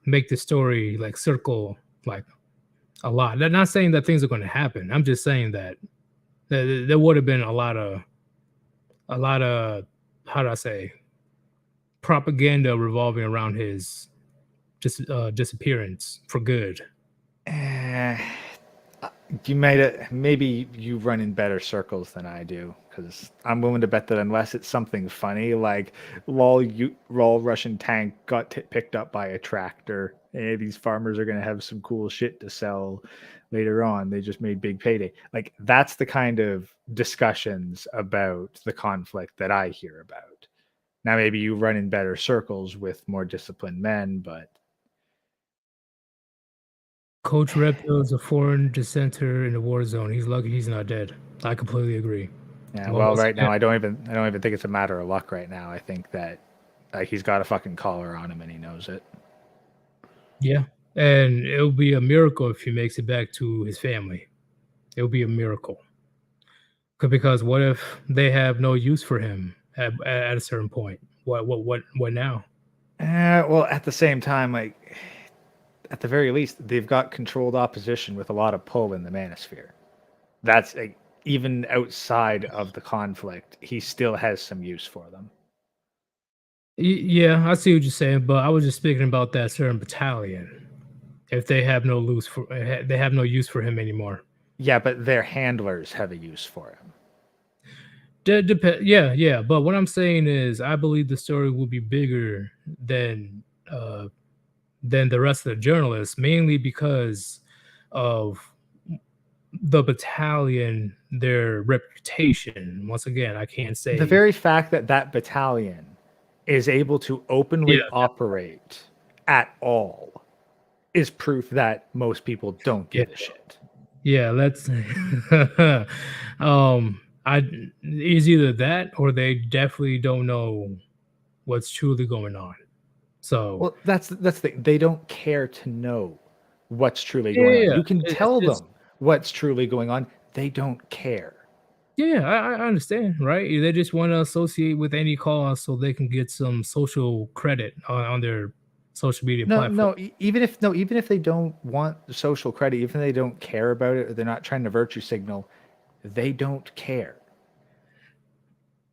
make the story like circle like a lot. They're not saying that things are going to happen. I'm just saying that there would have been a lot of how do I say, propaganda revolving around his disappearance for good. You made it. Maybe you run in better circles than I do, because I'm willing to bet that unless it's something funny, like lol Russian tank got picked up by a tractor, and these farmers are gonna have some cool shit to sell later on. They just made big payday. Like that's the kind of discussions about the conflict that I hear about. Now maybe you run in better circles with more disciplined men, but Coach Red Pill is a foreign dissenter in the war zone. He's lucky he's not dead. I completely agree. yeah, Well, well, once right again, now I don't even think it's a matter of luck right now. I think that like he's got a fucking collar on him and he knows it. yeah, and it'll be a miracle if he makes it back to his family. It'll be a miracle. Because what if they have no use for him at a certain point? What now? Well, at the same time, like at the very least, they've got controlled opposition with a lot of pull in the manosphere. That's like, even outside of the conflict, he still has some use for them. Yeah, I see what you're saying, but I was just speaking about that certain battalion. If they have no they have no use for him anymore. Yeah, but their handlers have a use for him. Yeah. But what I'm saying is, I believe the story will be bigger than the rest of the journalists, mainly because of the battalion, their reputation. Once again, I can't The say. very fact that that battalion is able to Yeah, openly operate at all is proof that most people don't yeah, give a shit. yeah. Let's. I It's either that or they definitely don't know what's truly going on. So Well, that's the thing. They don't care to know what's truly going on. yeah, You can it's tell just them what's truly going on. They don't care. yeah. I understand, right? They just want to associate with any cause so they can get some social credit on their social media No, platform. no, even if they don't want the social credit, even if they don't care about it, or they're not trying to virtue signal, they don't care.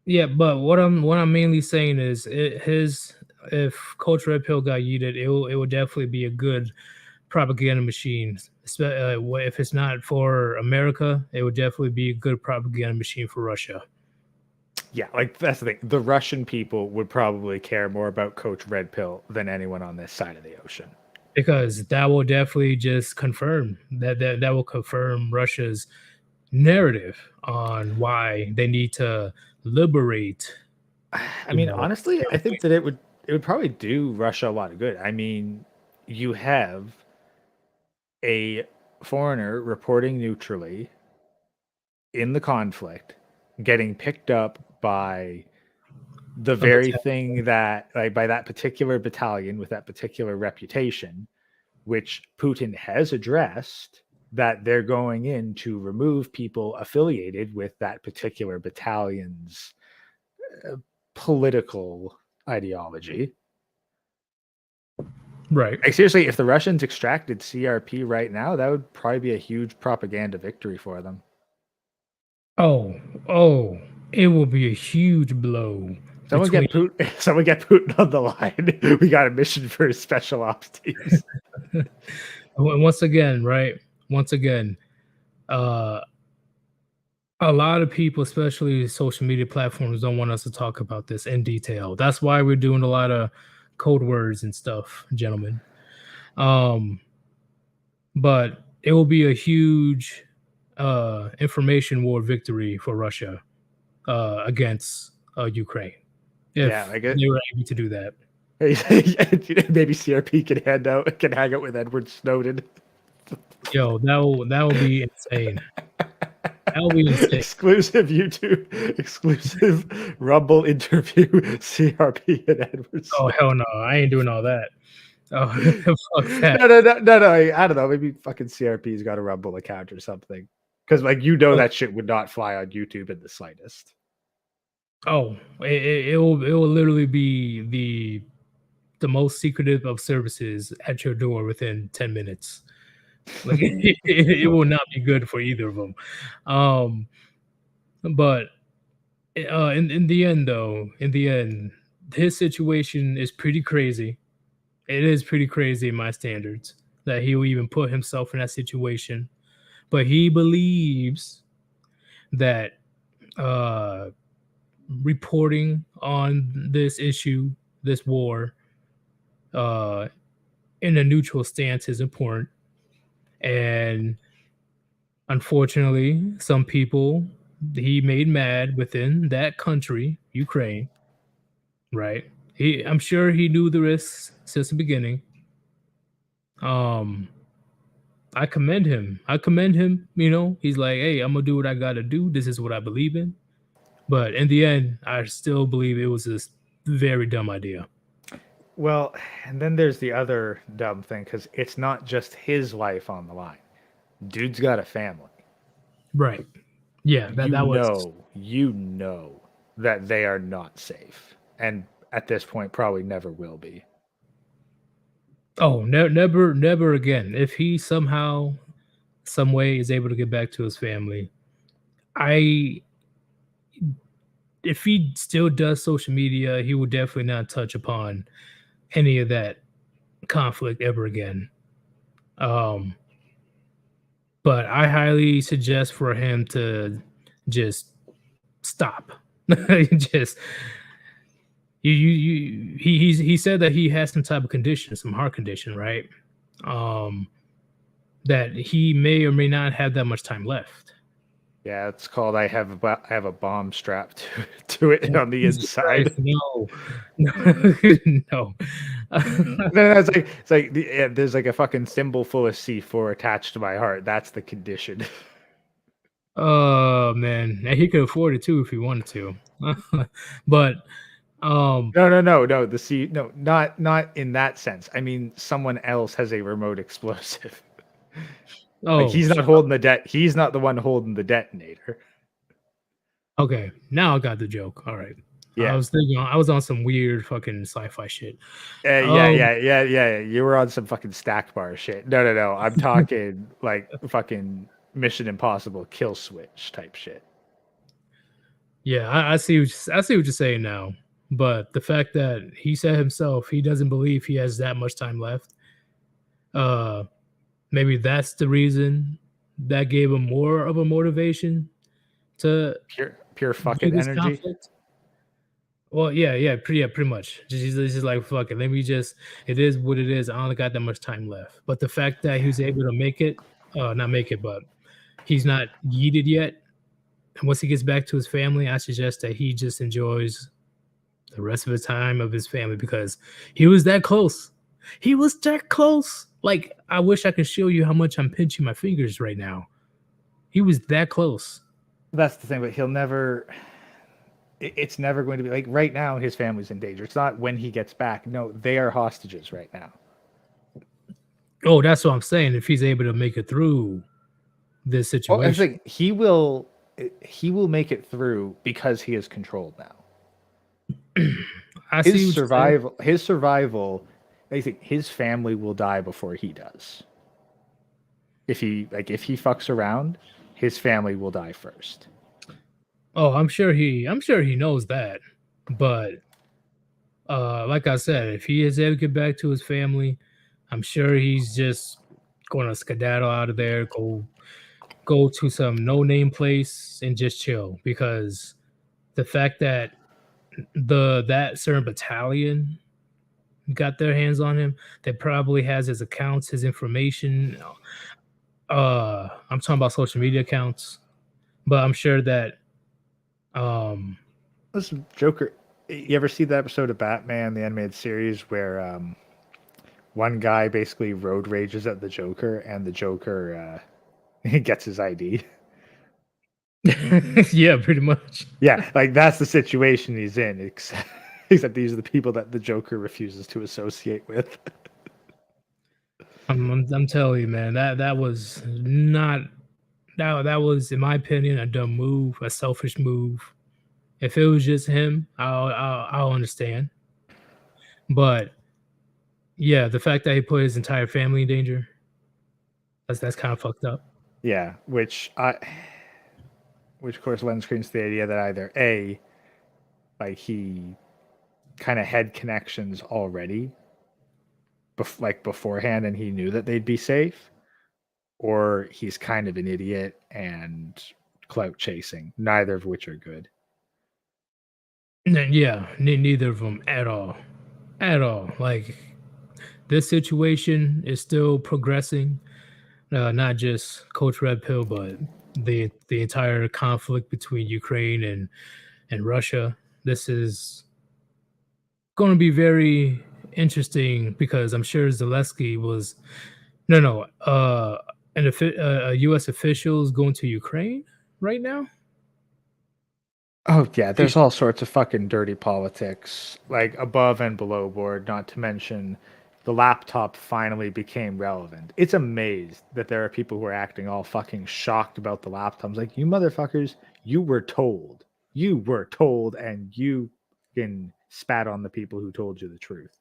Yeah, but what I'm mainly saying is if Coach Red Pill got yeeted, it will definitely be a good propaganda machine. If it's not for America, it would definitely be a good propaganda machine for Russia. Yeah, like that's the thing. The Russian people would probably care more about Coach Red Pill than anyone on this side of the ocean. Because that will definitely just confirm that will confirm Russia's narrative on why they need to liberate, I mean, honestly, I family. think that it would probably do Russia a lot of good. I mean, you have a foreigner reporting neutrally in the conflict, getting picked up by the a very battalion. thing that, like, by that particular battalion with that particular reputation, which Putin has addressed that they're going in to remove people affiliated with that particular battalion's political ideology. Right. Like seriously, if the Russians extracted CRP right now, that would probably be a huge propaganda victory for them. Oh, oh, it will be a huge blow Someone between get Putin. Someone get Putin on the line. We got a mission for his special ops teams. once again, right? Once again, uh, a lot of people, especially social media platforms, don't want us to talk about this in detail. That's why we're doing a lot of code words and stuff, gentlemen. Um, but it will be a huge information war victory for Russia against Ukraine Yeah, if like they were able to do that. maybe CRP can hang out with Edward Snowden. Yo, that will be insane. That will be insane. Exclusive YouTube, exclusive Rumble interview. CRP and Edward Oh Snowden. hell no, I ain't doing all that. Oh fuck that. No. I don't know. Maybe fucking CRP's got a Rumble account or something. Because like Oh, that shit would not fly on YouTube in the slightest. oh, it will literally be the most secretive of services at your door within 10 minutes. Like it will not be good for either of them. But in the end, though, in the end, his situation is pretty crazy. It is pretty crazy in my standards that he will even put himself in that situation. But he believes that reporting on this issue, this war, uh, in a neutral stance is important. And unfortunately, some people he made mad within that country, Ukraine, right? I'm sure he knew the risks since the beginning. Um, I commend him. I commend him. You know, he's like, hey, I'm gonna do what I gotta do. This is what I believe in. But in the end, I still believe it was a very dumb idea. Well, and then there's the other dumb thing because it's not just his life on the line. Dude's got a family. Right. Yeah, that was You know that they are not safe. And at this point, probably never will be. oh, never again. If he somehow, some way is able to get back to his family, I if he still does social media, he will definitely not touch upon any of that conflict ever again. Um, but I highly suggest for him to just stop. Just he said that he has some type of condition, some heart condition, right? Um, that he may or may not have that much time left. Yeah, it's called I have a bomb strapped to it Oh, on the Jesus Christ, inside. no, no. No, it's like there's like a fucking symbol full of C4 attached to my heart. That's the condition. Oh man, and he could afford it too if he wanted to. But No. The C, no, not in that sense. I mean, someone else has a remote explosive. Like oh, he's not holding the det. He's not the one holding the detonator. okay, now I got the joke. All right, I Yeah. was thinking I was on some weird fucking sci-fi shit. Um, Yeah. You were on some fucking stack bar shit. No. I'm talking like fucking Mission Impossible kill switch type shit. yeah, I see. I see what you're saying now. But the fact that he said himself he doesn't believe he has that much time left, uh, maybe that's the reason that gave him more of a motivation to Pure do fucking this energy. conflict. Well, pretty much. He's just like, fuck it. Let me just. It is what it is. I only got that much time left. But the fact that he was able to make it, not make it, but he's not yeeted yet. And once he gets back to his family, I suggest that he just enjoys the rest of the time of his family because he was that close. He was that close. Like, I wish I could show you how much I'm pinching my fingers right now. He was that close. That's the thing, but he'll never. It's never going to be like right now. His family's in danger. It's not when he gets back. No, they are hostages right now. Oh, that's what I'm saying. If he's able to make it through this Oh, I situation. think he will. He will make it through because he is controlled now. I see what you're saying. His survival. I think his family will die before he does. If he fucks around, his family will die first. Oh, I'm sure he knows that. But like I said, if he is able to get back to his family, I'm sure he's just gonna skedaddle out of there, go to some no-name place and just chill because the fact that that certain battalion got their hands on him, that probably has his accounts, his information. I'm talking about social media accounts, but I'm sure that um Listen, Joker. You ever see that episode of Batman, the animated series, where one guy basically road rages at the Joker, and the Joker gets his ID? yeah, pretty much. Yeah, like that's the situation he's in. Except these are the people that the Joker refuses to associate with. I'm telling you, man, that was not that was, in my opinion, a dumb move, a selfish move. If it was just him, I'll understand. But yeah, the fact that he put his entire family in danger, that's kind of fucked up. Yeah, which of course lends credence to the idea that either A, like he kind of had connections already, like beforehand, and he knew that they'd be safe, or he's kind of an idiot and clout chasing, neither of which are good. Yeah, neither of them at all. At all. Like, this situation is still progressing. Not just Coach Red Pill, but the entire conflict between Ukraine and Russia. This is going to be very interesting because I'm sure Zelensky was no a U.S. official is going to Ukraine right now. Oh yeah, there's all sorts of fucking dirty politics, like above and below board, not to mention the laptop finally became relevant. It's amazed that there are people who are acting all fucking shocked about the laptops. Like, you motherfuckers, you were told. You were told, and you fucking spat on the people who told you the truth.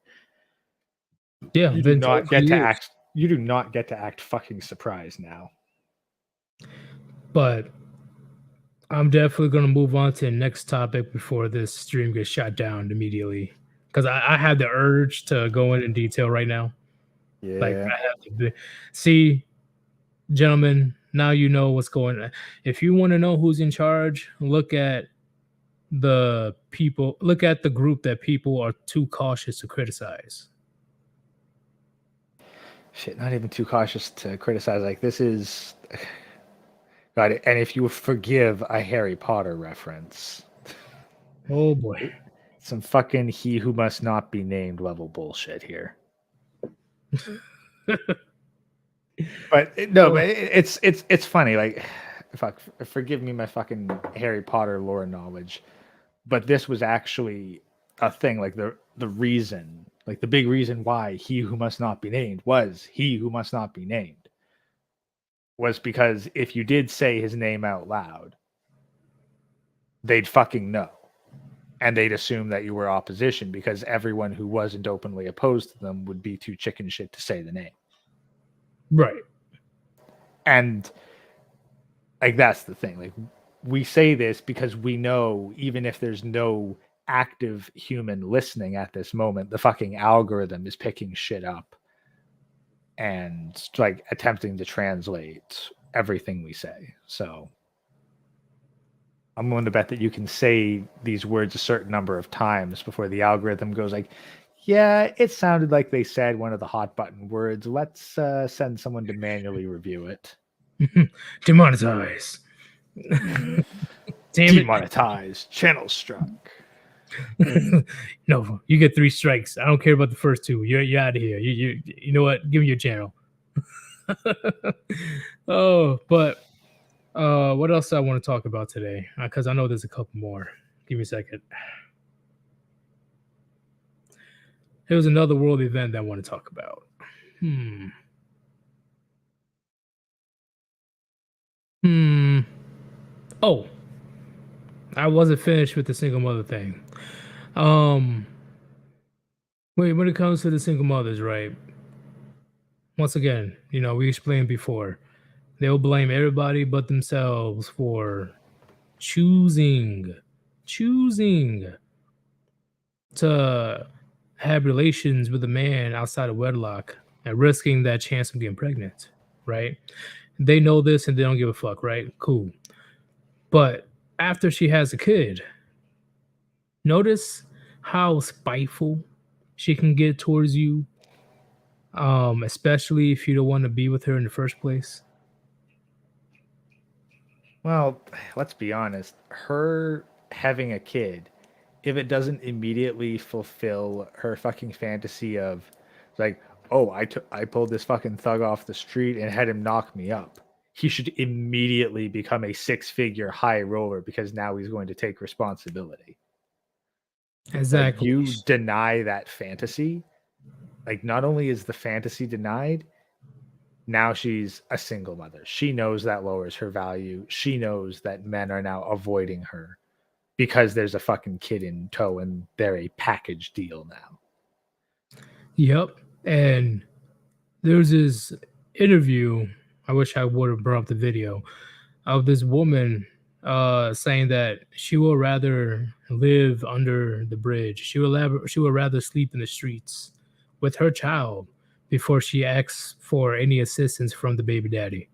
Yeah, You do been told not for get to years. act you do not get to act fucking surprised now. But I'm definitely going to move on to the next topic before this stream gets shut down immediately. Because I had the urge to go in detail right now. Like, Yeah. I have to see, gentlemen, now you know what's going on. If you want to know who's in charge, look at the group that people are too cautious to criticize. Shit, not even too cautious to criticize. Like, this is got it. And if you forgive a Harry Potter reference, Oh boy. some fucking he who must not be named level bullshit here. But it's funny. Like, fuck, forgive me my fucking Harry Potter lore knowledge, but this was actually a thing. Like, the reason, like the big reason why he who must not be named was he who must not be named was because if you did say his name out loud, they'd fucking know. And they'd assume that you were opposition because everyone who wasn't openly opposed to them would be too chicken shit to say the name. Right. And like, that's the thing. Like, we say this because we know, even if there's no active human listening at this moment, the fucking algorithm is picking shit up and like attempting to translate everything we say. So I'm willing to bet that you can say these words a certain number of times before the algorithm goes like, yeah, it sounded like they said one of the hot button words. Let's send someone to manually review it. Demonetize. Damn it. Demonetized. Channel struck. No, you get 3 strikes. I don't care about the first 2. You're out of here. You know what? Give me your channel. Oh, but what else I want to talk about today? Because I know there's a couple more. Give me a second. There was another world event that I want to talk about. Oh, I wasn't finished with the single mother thing. Wait, when it comes to the single mothers, right? Once again, we explained before, they'll blame everybody but themselves for choosing to have relations with a man outside of wedlock and risking that chance of getting pregnant, right? They know this and they don't give a fuck, right? Cool. But after she has a kid, notice how spiteful she can get towards you, especially if you don't want to be with her in the first place. Well, let's be honest. Her having a kid, if it doesn't immediately fulfill her fucking fantasy of, like, oh, I pulled this fucking thug off the street and had him knock me up, he should immediately become a 6-figure high roller because now he's going to take responsibility. Exactly. You deny that fantasy. Like, not only is the fantasy denied, now she's a single mother. She knows that lowers her value. She knows that men are now avoiding her because there's a fucking kid in tow and they're a package deal now. Yep. And there's this interview, I wish I would have brought up the video, of this woman saying that she would rather live under the bridge. She would rather sleep in the streets with her child before she asks for any assistance from the baby daddy.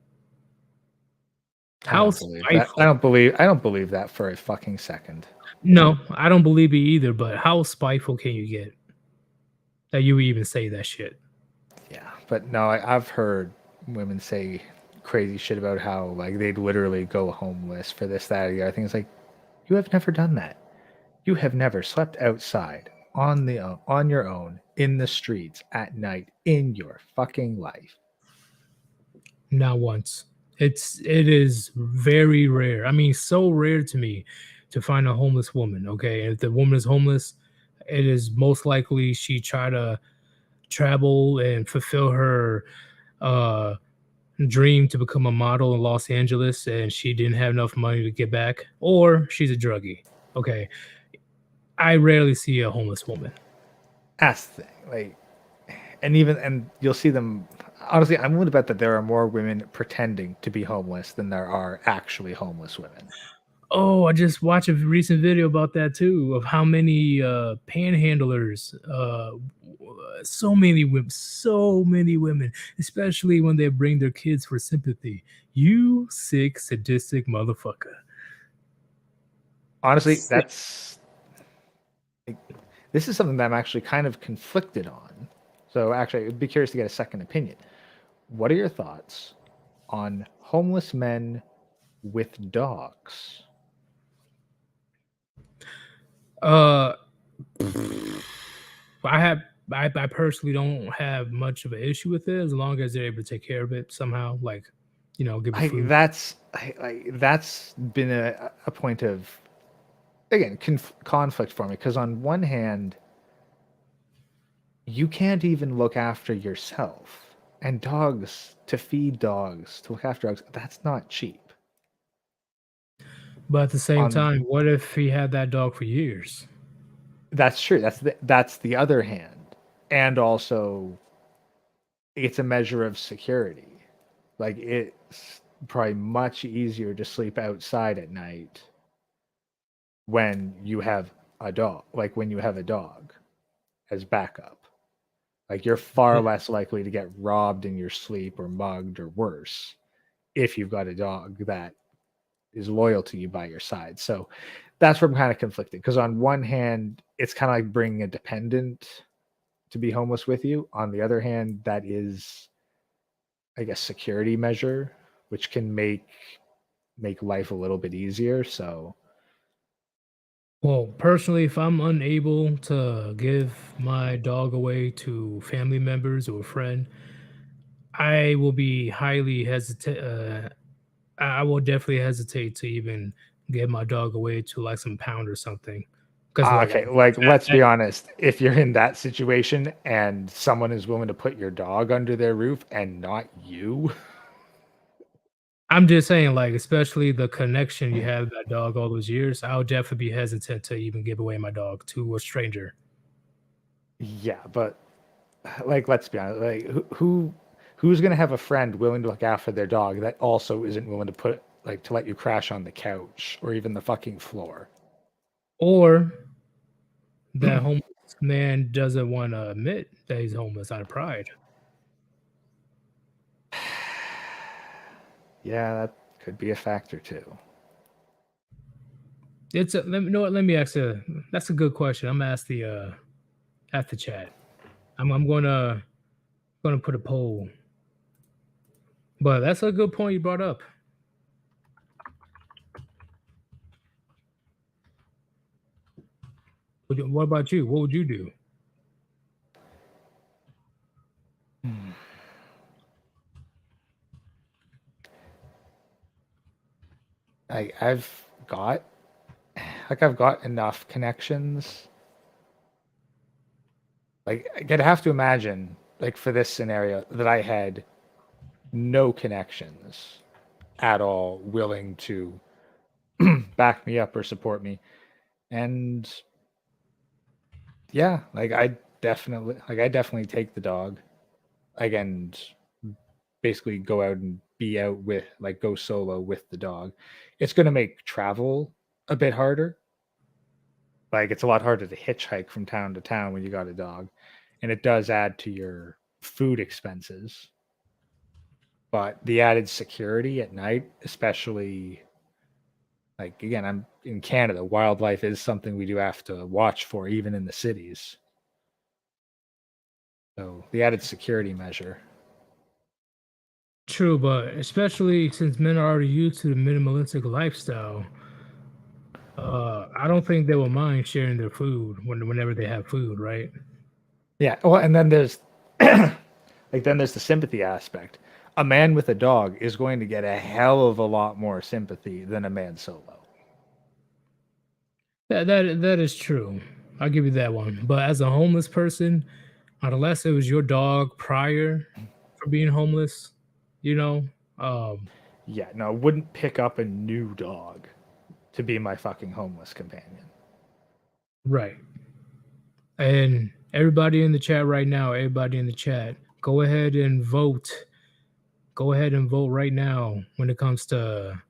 I How don't believe that. spiteful. I don't believe that for a fucking second. No, I don't believe it either, but how spiteful can you get that you would even say that shit? Yeah, but no, I've heard women say crazy shit about how like they'd literally go homeless for this, that, or the other thing. It's like you have never done that. You have never slept outside on your own in the streets at night in your fucking life. Not once. It is very rare. I mean, so rare to me to find a homeless woman. Okay, if the woman is homeless, it is most likely she tried to travel and fulfill her uh dream to become a model in Los Angeles and she didn't have enough money to get back, or she's a druggie. Okay. I rarely see a homeless woman. That's the thing. Like, and you'll see them. Honestly, I'm willing to bet that there are more women pretending to be homeless than there are actually homeless women. Oh, I just watched a recent video about that too, of how many panhandlers, so many women, especially when they bring their kids for sympathy. You sick, sadistic motherfucker. Honestly, Sick. this is something that I'm actually kind of conflicted on. So actually, I'd be curious to get a second opinion. What are your thoughts on homeless men with dogs? Uh, I have I personally don't have much of an issue with it as long as they're able to take care of it somehow, like give it food. That's been a point of again conflict for me because on one hand, you can't even look after yourself, and dogs to feed dogs to look after dogs that's not cheap. But at the same On time, what if he had that dog for years? That's true. That's the other hand, and also it's a measure of security. Like it's probably much easier to sleep outside at night when you have a dog. Like when you have a dog as backup. Like you're far less likely to get robbed in your sleep or mugged or worse if you've got a dog that is loyal to you by your side. So that's where I'm kind of conflicted because on one hand, it's kind of like bringing a dependent to be homeless with you. On the other hand, that is, I guess, security measure, which can make life a little bit easier. So Well, personally, if I'm unable to give my dog away to family members or a friend, I will be highly hesitant. I will definitely hesitate to even give my dog away to like some pound or something. Because okay, like let's be honest, if you're in that situation and someone is willing to put your dog under their roof and not you, I'm just saying, like, especially the connection you have with that dog all those years, I would definitely be hesitant to even give away my dog to a stranger. yeah, but like let's be honest, like who's gonna have a friend willing to look after their dog that also isn't willing to put like to let you crash on the couch or even the fucking floor? Or that homeless man doesn't wanna admit that he's homeless out of pride. Yeah, that could be a factor too. It's a let me know what, let me ask you that's a good question. I'm gonna ask the chat. I'm gonna put a poll, but that's a good point you brought up. What about you? What would you do? Hmm. I've got I've got enough connections. Like I'd have to imagine like for this scenario that I had no connections at all willing to back me up or support me. And yeah, I definitely take the dog like and basically go out and be out with like go solo with the dog. It's going to make travel a bit harder. Like it's a lot harder to hitchhike from town to town when you got a dog, and it does add to your food expenses. But the added security at night, especially like again, I'm in Canada, wildlife is something we do have to watch for, even in the cities. So the added security measure. True, but especially since men are already used to the minimalistic lifestyle, I don't think they will mind sharing their food whenever they have food, right? Yeah. Well, and then there's then there's the sympathy aspect. A man with a dog is going to get a hell of a lot more sympathy than a man solo. That is true. I'll give you that one. But as a homeless person, unless it was your dog prior for being homeless, you know, um, Yeah, no, I wouldn't pick up a new dog to be my fucking homeless companion. right. And everybody in the chat right now, everybody in the chat, go ahead and vote. Go ahead and vote right now when it comes to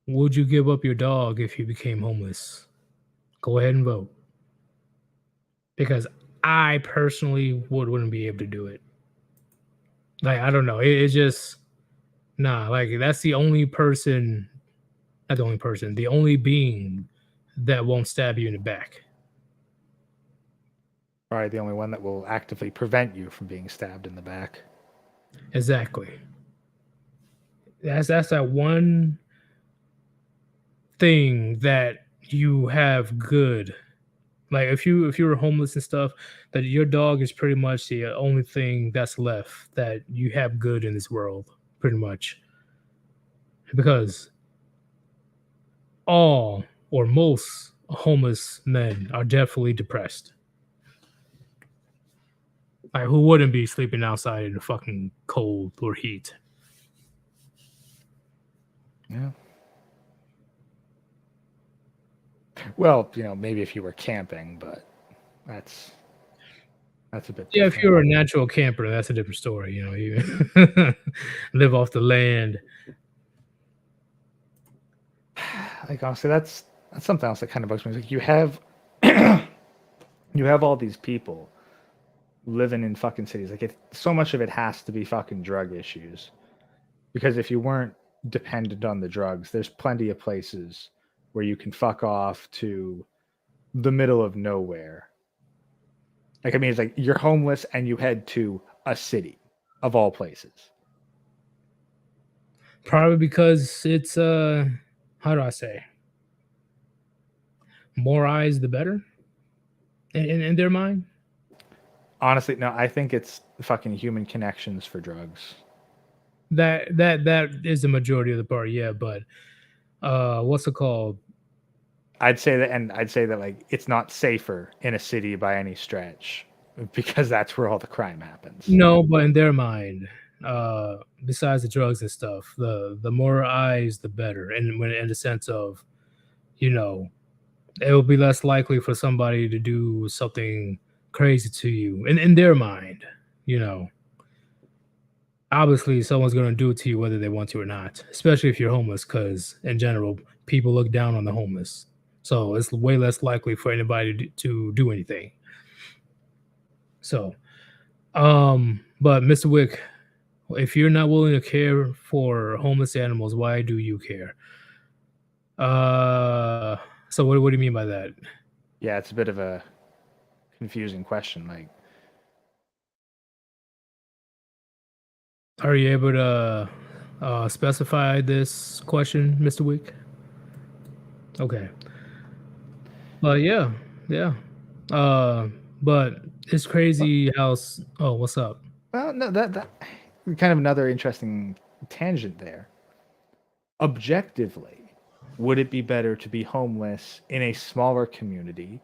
would you give up your dog if you became homeless? Go ahead and vote. Because I personally wouldn't be able to do it. Like, I don't know. It's just nah, like that's the only person, not the only person, the only being that won't stab you in the back. Probably the only one that will actively prevent you from being stabbed in the back. Exactly. That's that one thing that you have good. Like if you were homeless and stuff, that your dog is pretty much the only thing that's left that you have good in this world, pretty much. Because all or most homeless men are definitely depressed. Like who wouldn't be sleeping outside in the fucking cold or heat? Yeah. Well, maybe if you were camping, but that's a bit Yeah, if different. you're a natural camper, that's a different story. You know, you live off the land. Like honestly, that's something else that kind of bugs me. Like you have all these people living in fucking cities. Like so much of it has to be fucking drug issues. Because if you weren't dependent on the drugs, there's plenty of places where you can fuck off to the middle of nowhere. Like I mean, it's like you're homeless and you head to a city of all places. Probably because it's how do I say? More eyes the better in their mind. Honestly, no, I think it's fucking human connections for drugs. That is the majority of the part, yeah, but what's it called? I'd say that, and I'd say that like it's not safer in a city by any stretch because that's where all the crime happens. No, but in their mind, besides the drugs and stuff, the more eyes the better. And when in the sense of, you know, it will be less likely for somebody to do something crazy to you. In their mind, you know. Obviously someone's gonna do it to you whether they want to or not, especially if you're homeless, because in general, people look down on the homeless. So it's way less likely for anybody to do anything. So, but Mr. Wick, if you're not willing to care for homeless animals, why do you care? So what do you mean by that? Yeah, it's a bit of a confusing question. Like, Are you able to specify this question, Mr. Wick? Okay. Yeah, yeah. Uh, but it's crazy how. Oh, what's up? well, no, that kind of another interesting tangent there. Objectively, would it be better to be homeless in a smaller community,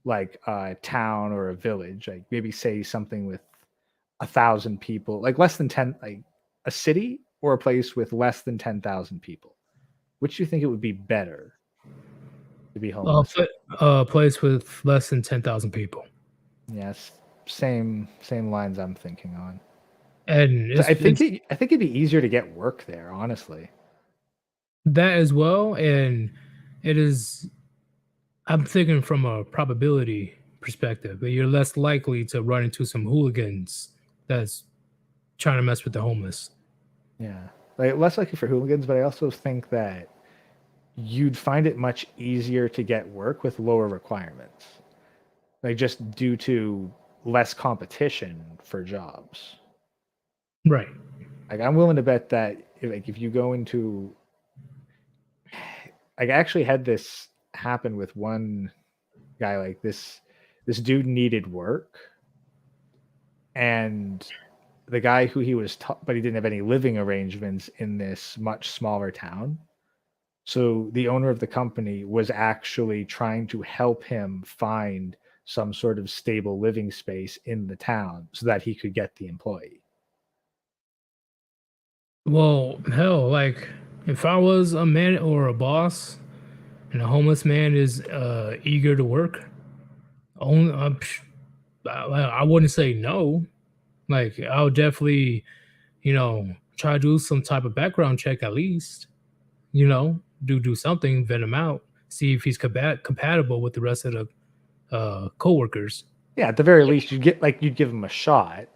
like a town or a village, like maybe say something with 1,000 people, like less than 10, like a city or a place with less than 10,000 people? Which do you think it would be better to be homeless in? Place with less than 10,000 people, Yes, same lines I'm thinking on. and So I think it'd be easier to get work there, honestly. that as well. And it is. I'm thinking from a probability perspective that you're less likely to run into some hooligans that's trying to mess with the homeless. Yeah, like less likely for hooligans, but I also think that you'd find it much easier to get work with lower requirements, like just due to less competition for jobs. Right. Like I'm willing to bet that if you go into, like I actually had this happen with one guy. Like this dude needed work, and the guy who he was but he didn't have any living arrangements in this much smaller town. So the owner of the company was actually trying to help him find some sort of stable living space in the town so that he could get the employee. Well, hell, like if I was a man or a boss and a homeless man is eager to work, only I wouldn't say no. Like I would definitely, try to do some type of background check at least. Do something, vet him out, see if he's compatible with the rest of the coworkers. Yeah, at the very least, you'd give him a shot,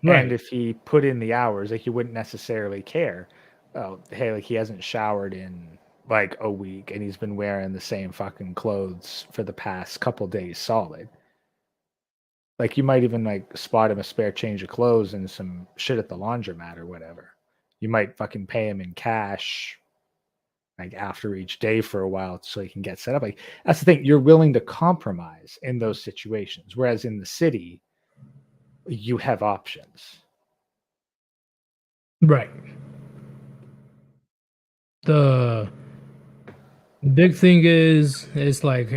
and Right. if he put in the hours, like you wouldn't necessarily care. Oh, hey, like he hasn't showered in like a week, and he's been wearing the same fucking clothes for the past couple days solid. Like you might even like spot him a spare change of clothes and some shit at the laundromat or whatever. You might fucking pay him in cash like after each day for a while so he can get set up. Like that's the thing, you're willing to compromise in those situations. Whereas in the city, you have options. Right. The big thing is it's like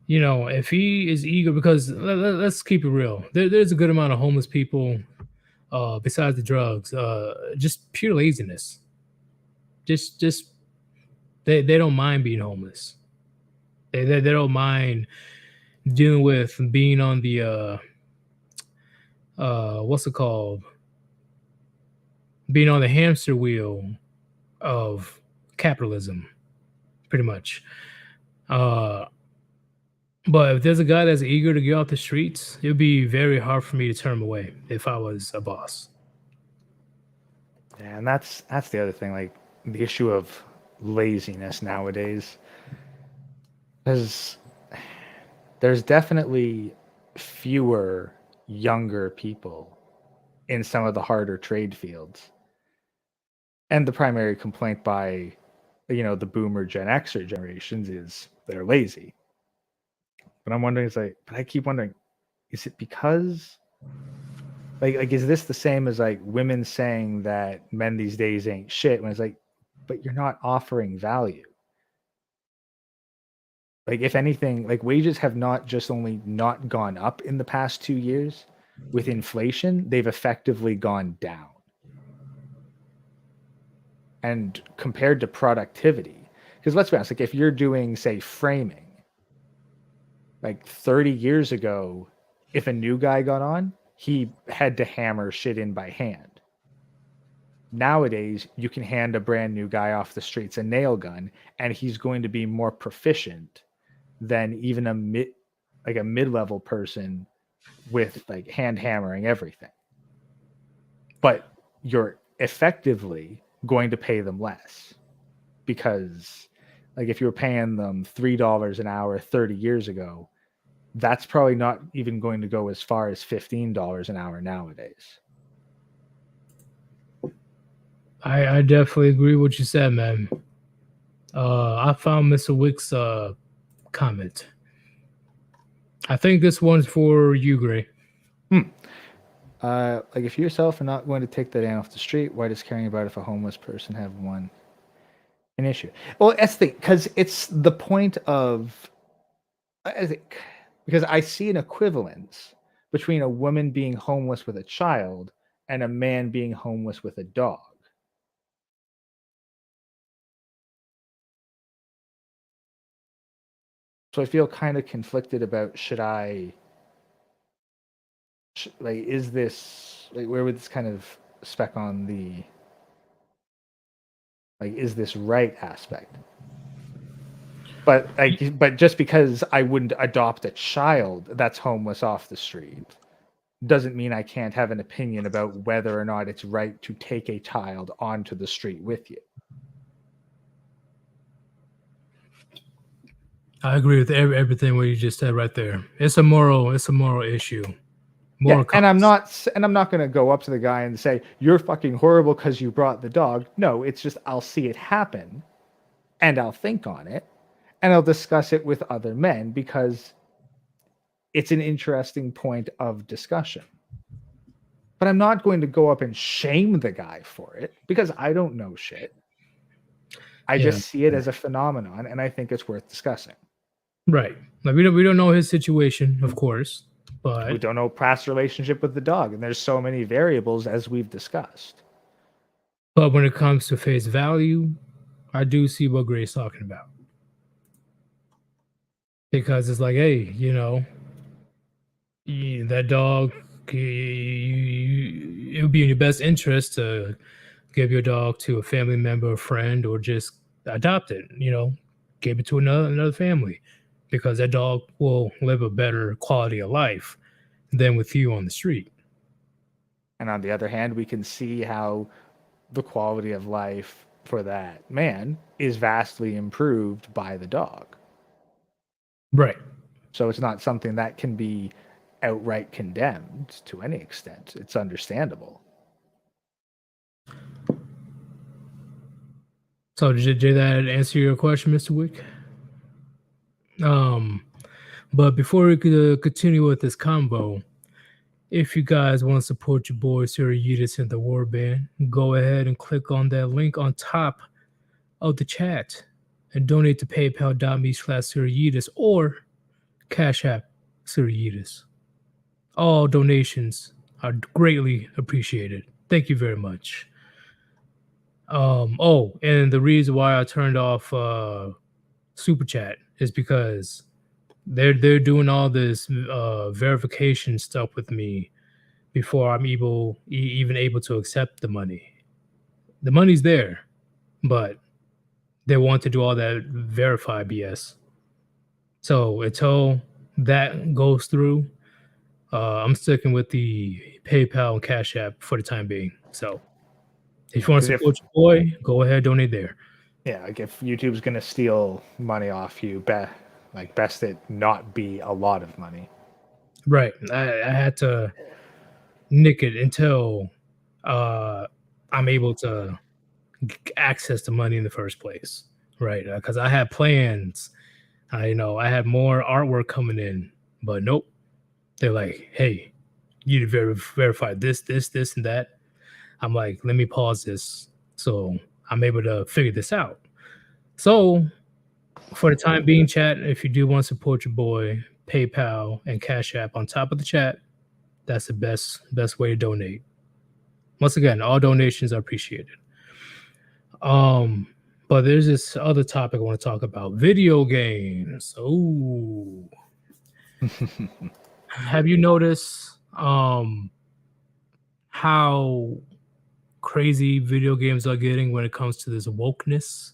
if he is eager, because let's keep it real. There's a good amount of homeless people, besides the drugs, just pure laziness. Just they don't mind being homeless. They don't mind dealing with being on the what's it called? Being on the hamster wheel of capitalism, pretty much. Uh but if there's a guy that's eager to get off the streets, it would be very hard for me to turn him away if I was a boss. Yeah, and that's the other thing, like the issue of laziness nowadays. Because there's definitely fewer younger people in some of the harder trade fields. And the primary complaint by, the boomer Gen Xer generations is they're lazy. But I'm wondering, but I keep wondering, is it because, like, is this the same as like women saying that men these days ain't shit when it's like, but you're not offering value. Like, if anything, like wages have not just only not gone up in the past 2 years with inflation, they've effectively gone down. And compared to productivity, because let's be honest, like if you're doing, say, framing, like 30 years ago, if a new guy got on, he had to hammer shit in by hand. Nowadays, you can hand a brand new guy off the streets a nail gun, and he's going to be more proficient than even a mid-level person with like hand hammering everything. But you're effectively going to pay them less because, like, if you were paying them $3 an hour 30 years ago, that's probably not even going to go as far as $15 an hour nowadays. I definitely agree with what you said, man. I found Mr. Wick's comment. I think this one's for you, Gray. Like if you yourself are not going to take that off the street, why does caring about if a homeless person have one an issue? Well, that's the thing, because it's the point of, I think, because I see an equivalence between a woman being homeless with a child and a man being homeless with a dog. So I feel kind of conflicted about like, is this, like, where would this kind of spec on the, like, is this right aspect? But just because I wouldn't adopt a child that's homeless off the street doesn't mean I can't have an opinion about whether or not it's right to take a child onto the street with you. I agree with everything what you just said right there. It's a moral issue. Yeah, and I'm not going to go up to the guy and say you're fucking horrible because you brought the dog. No, it's just I'll see it happen, and I'll think on it, and I'll discuss it with other men because it's an interesting point of discussion. But I'm not going to go up and shame the guy for it because I don't know shit. I just see it as a phenomenon, and I think it's worth discussing. Right. Like we don't know his situation, of course, but we don't know past relationship with the dog, and there's so many variables as we've discussed. But when it comes to face value, I do see what Gray's talking about. Because it's like, hey, you know, that dog, it would be in your best interest to give your dog to a family member, a friend, or just adopt it, you know, give it to another family, because that dog will live a better quality of life than with you on the street. And on the other hand, we can see how the quality of life for that man is vastly improved by the dog. Right. So it's not something that can be outright condemned to any extent. It's understandable. So did that answer your question, Mr. Wick? But before we could continue with this combo, if you guys want to support your boy Sir Yeetus and the Warband, go ahead and click on that link on top of the chat and donate to paypal.me/Sir Yeetus or Cash App Sir Yeetus. All donations are greatly appreciated. Thank you very much. Oh, and the reason why I turned off Super Chat is because they're doing all this verification stuff with me before I'm even able to accept the money. The money's there, but they want to do all that verify BS. So until that goes through, I'm sticking with the PayPal and Cash App for the time being. So if you want to support your boy, go ahead, donate there. Yeah, like if YouTube's gonna steal money off you, best it not be a lot of money. Right. I had to nick it until I'm able to access the money in the first place. Right. Because I had plans. I had more artwork coming in, but nope. They're like, hey, you need to verify this, and that. I'm like, let me pause this. So I'm able to figure this out. So for the time being, chat, if you do want to support your boy, PayPal and Cash App on top of the chat, that's the best way to donate. Once again, all donations are appreciated. But there's this other topic I want to talk about: video games. Oh, have you noticed how crazy video games are getting when it comes to this wokeness?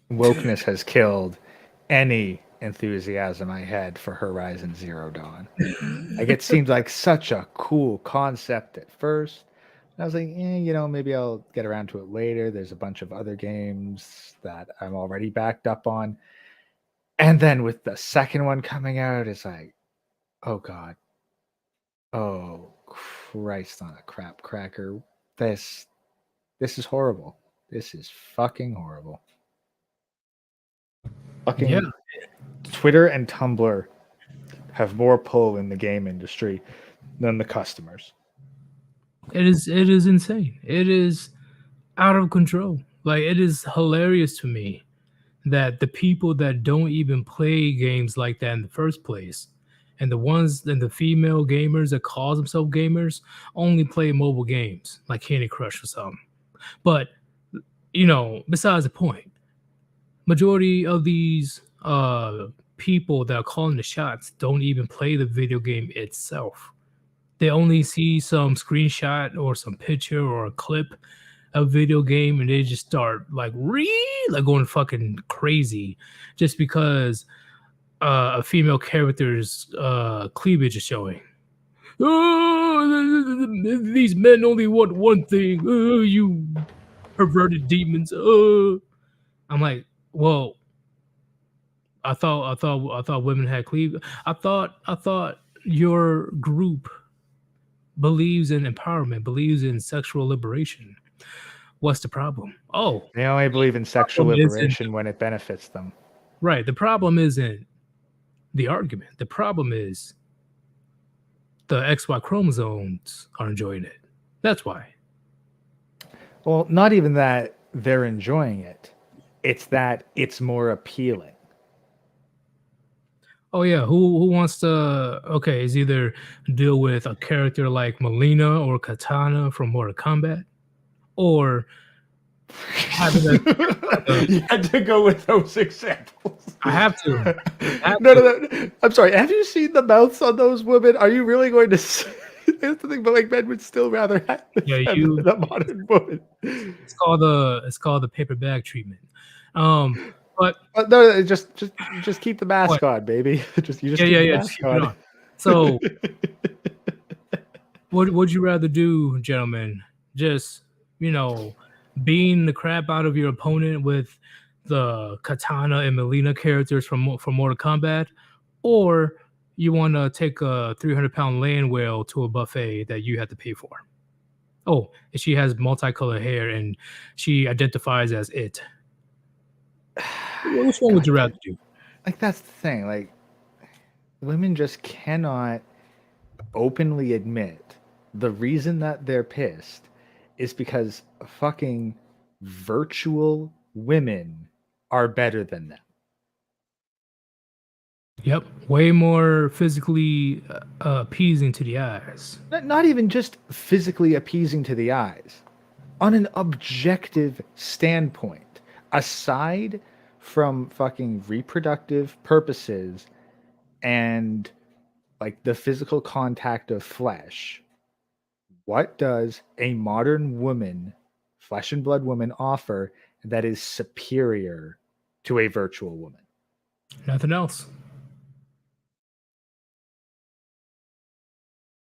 Wokeness has killed any enthusiasm I had for Horizon Zero Dawn. Like, it seemed like such a cool concept at first. And I was like, maybe I'll get around to it later. There's a bunch of other games that I'm already backed up on. And then with the second one coming out, it's like, oh God. Oh Christ on a crap cracker. This is horrible. This is fucking horrible. Fucking yeah. Twitter and Tumblr have more pull in the game industry than the customers. It is insane. It is out of control. Like, it is hilarious to me that the people that don't even play games like that in the first place, and the female gamers that call themselves gamers, only play mobile games like Candy Crush or something. But besides the point, majority of these people that are calling the shots don't even play the video game itself. They only see some screenshot or some picture or a clip of video game, and they just start like going fucking crazy just because a female character's cleavage is showing. Oh, these men only want one thing. Oh, you perverted demons. Oh, I'm like, well, I thought women had cleavage. I thought your group believes in empowerment, believes in sexual liberation. What's the problem? Oh, They only believe in sexual problem isn't liberation when it benefits them. right. The problem isn't the argument. The problem is the XY chromosomes are enjoying it. That's why. Well, not even that they're enjoying it. It's that it's more appealing. Oh yeah, who wants to? Okay, is either deal with a character like Melina or Katana from Mortal Kombat, or having a You had to go with those examples. I have to. No. I'm sorry. Have you seen the mouths on those women? Are you really going to say that's the thing, but like men would still rather have Yeah, the modern woman. It's called the paper bag treatment. But No, just keep the mask on, baby. You just keep the just mask keep it on. So, what would you rather do, gentlemen? Just beating the crap out of your opponent with the Katana and Melina characters from Mortal Kombat, or you want to take a 300-pound land whale to a buffet that you have to pay for? Oh, and she has multicolored hair and she identifies as it. Which one would you rather do? Like that's the thing. Like women just cannot openly admit the reason that they're pissed is because fucking virtual women are better than them. Yep, way more physically appeasing to the eyes. Not even just physically appeasing to the eyes. On an objective standpoint, aside from fucking reproductive purposes and like the physical contact of flesh, what does a modern woman, flesh and blood woman, offer that is superior to a virtual woman? Nothing else.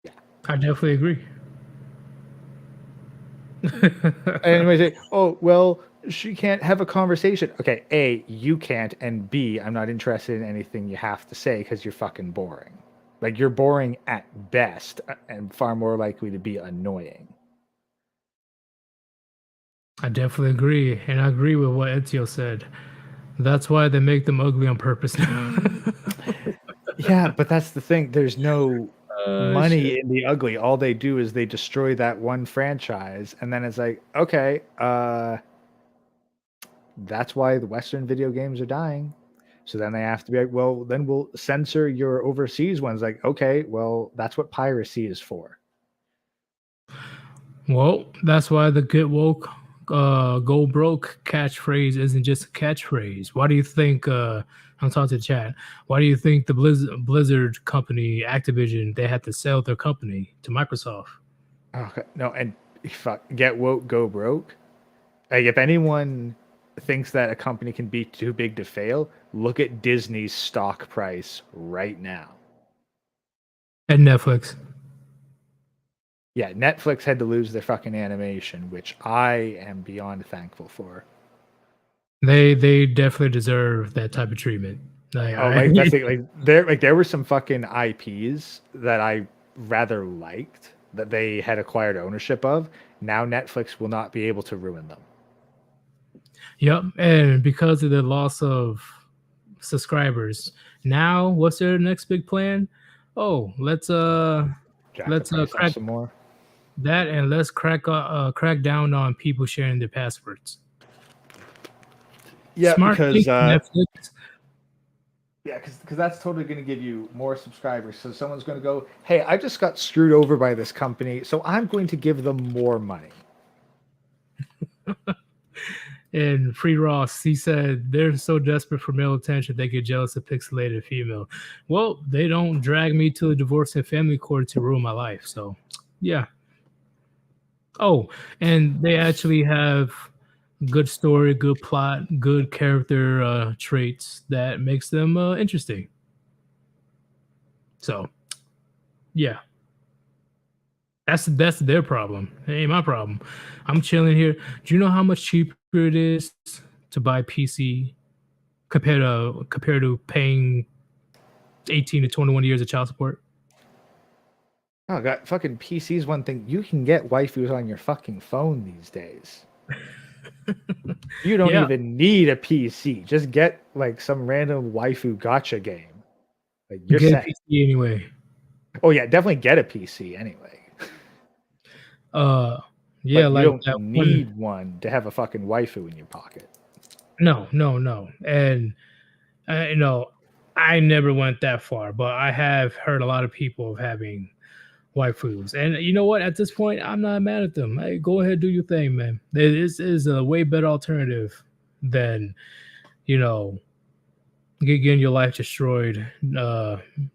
Yeah. I definitely agree. Anyway, say, oh, well, she can't have a conversation. Okay, A, you can't, and B, I'm not interested in anything you have to say because you're fucking boring. Like, you're boring at best and far more likely to be annoying. I definitely agree, and I agree with what Ezio said. That's why they make them ugly on purpose now. Yeah, but that's the thing. There's no money Shit. in the ugly. All they do is they destroy that one franchise, and then it's like, okay, that's why the Western video games are dying. So then they have to be like, well, then we'll censor your overseas ones. Like, okay, well, that's what piracy is for. Well, that's why the get woke, go broke catchphrase isn't just a catchphrase. Why do you think? I'm talking to the chat. Why do you think the Blizzard company, Activision, they had to sell their company to Microsoft? Okay, no, and fuck, get woke, go broke. Like, if anyone thinks that a company can be too big to fail, look at Disney's stock price right now. And Netflix. Yeah, Netflix had to lose their fucking animation, which I am beyond thankful for. They definitely deserve that type of treatment. That's it. There were some fucking IPs that I rather liked that they had acquired ownership of. Now Netflix will not be able to ruin them. Yep, and because of the loss of subscribers, now what's their next big plan? Oh, let's crack some more. That, and let's crack down on people sharing their passwords. Yeah, Smart because Netflix. Yeah, because that's totally going to give you more subscribers. So someone's going to go, hey, I just got screwed over by this company, so I'm going to give them more money. And Free Ross, he said they're so desperate for male attention they get jealous of pixelated female. Well, they don't drag me to a divorce and family court to ruin my life. So, yeah. Oh, and they actually have good story, good plot, good character traits that makes them interesting. So yeah, that's their problem. It ain't my problem. I'm chilling here. Do you know how much cheaper it is to buy PC compared to paying 18 to 21 years of child support? Oh god, fucking PC's one thing. You can get waifus on your fucking phone these days. You don't Yeah, even need a PC. Just get like some random waifu gotcha game. Like you're get a set. PC anyway. Oh yeah, definitely get a PC anyway. Uh, yeah, But you like don't that one. need one to have a fucking waifu in your pocket. No, no, no. And you know, I never went that far, but I have heard a lot of people of having waifus. And you know what? At this point, I'm not mad at them. Hey, go ahead, do your thing, man. This is a way better alternative than, you know, getting your life destroyed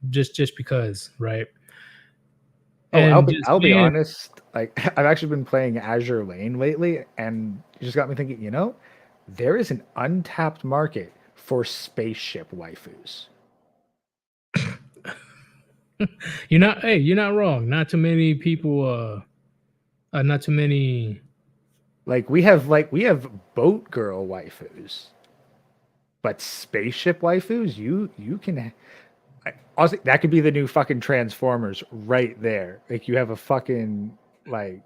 just because, right? Oh, And just I'll be being honest. Like I've actually been playing Azure Lane lately, and it just got me thinking. There is an untapped market for spaceship waifus. you're not wrong. Not too many people not too many. We have boat girl waifus, but spaceship waifus, you can. Honestly, that could be the new fucking Transformers right there. Like you have a fucking like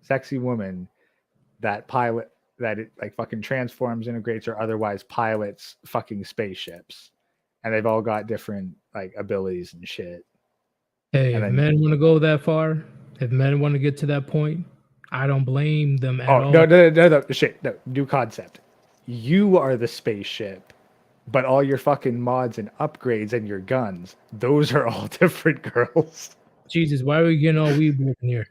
sexy woman that pilot that it like fucking transforms, integrates, or otherwise pilots fucking spaceships, and they've all got different like abilities and shit. Hey, And if then men want to go that far, if men want to get to that point, I don't blame them at oh all. no shit no new concept. You are the spaceship, but all your fucking mods and upgrades and your guns, those are all different girls. Jesus, why are we getting all weeb in here?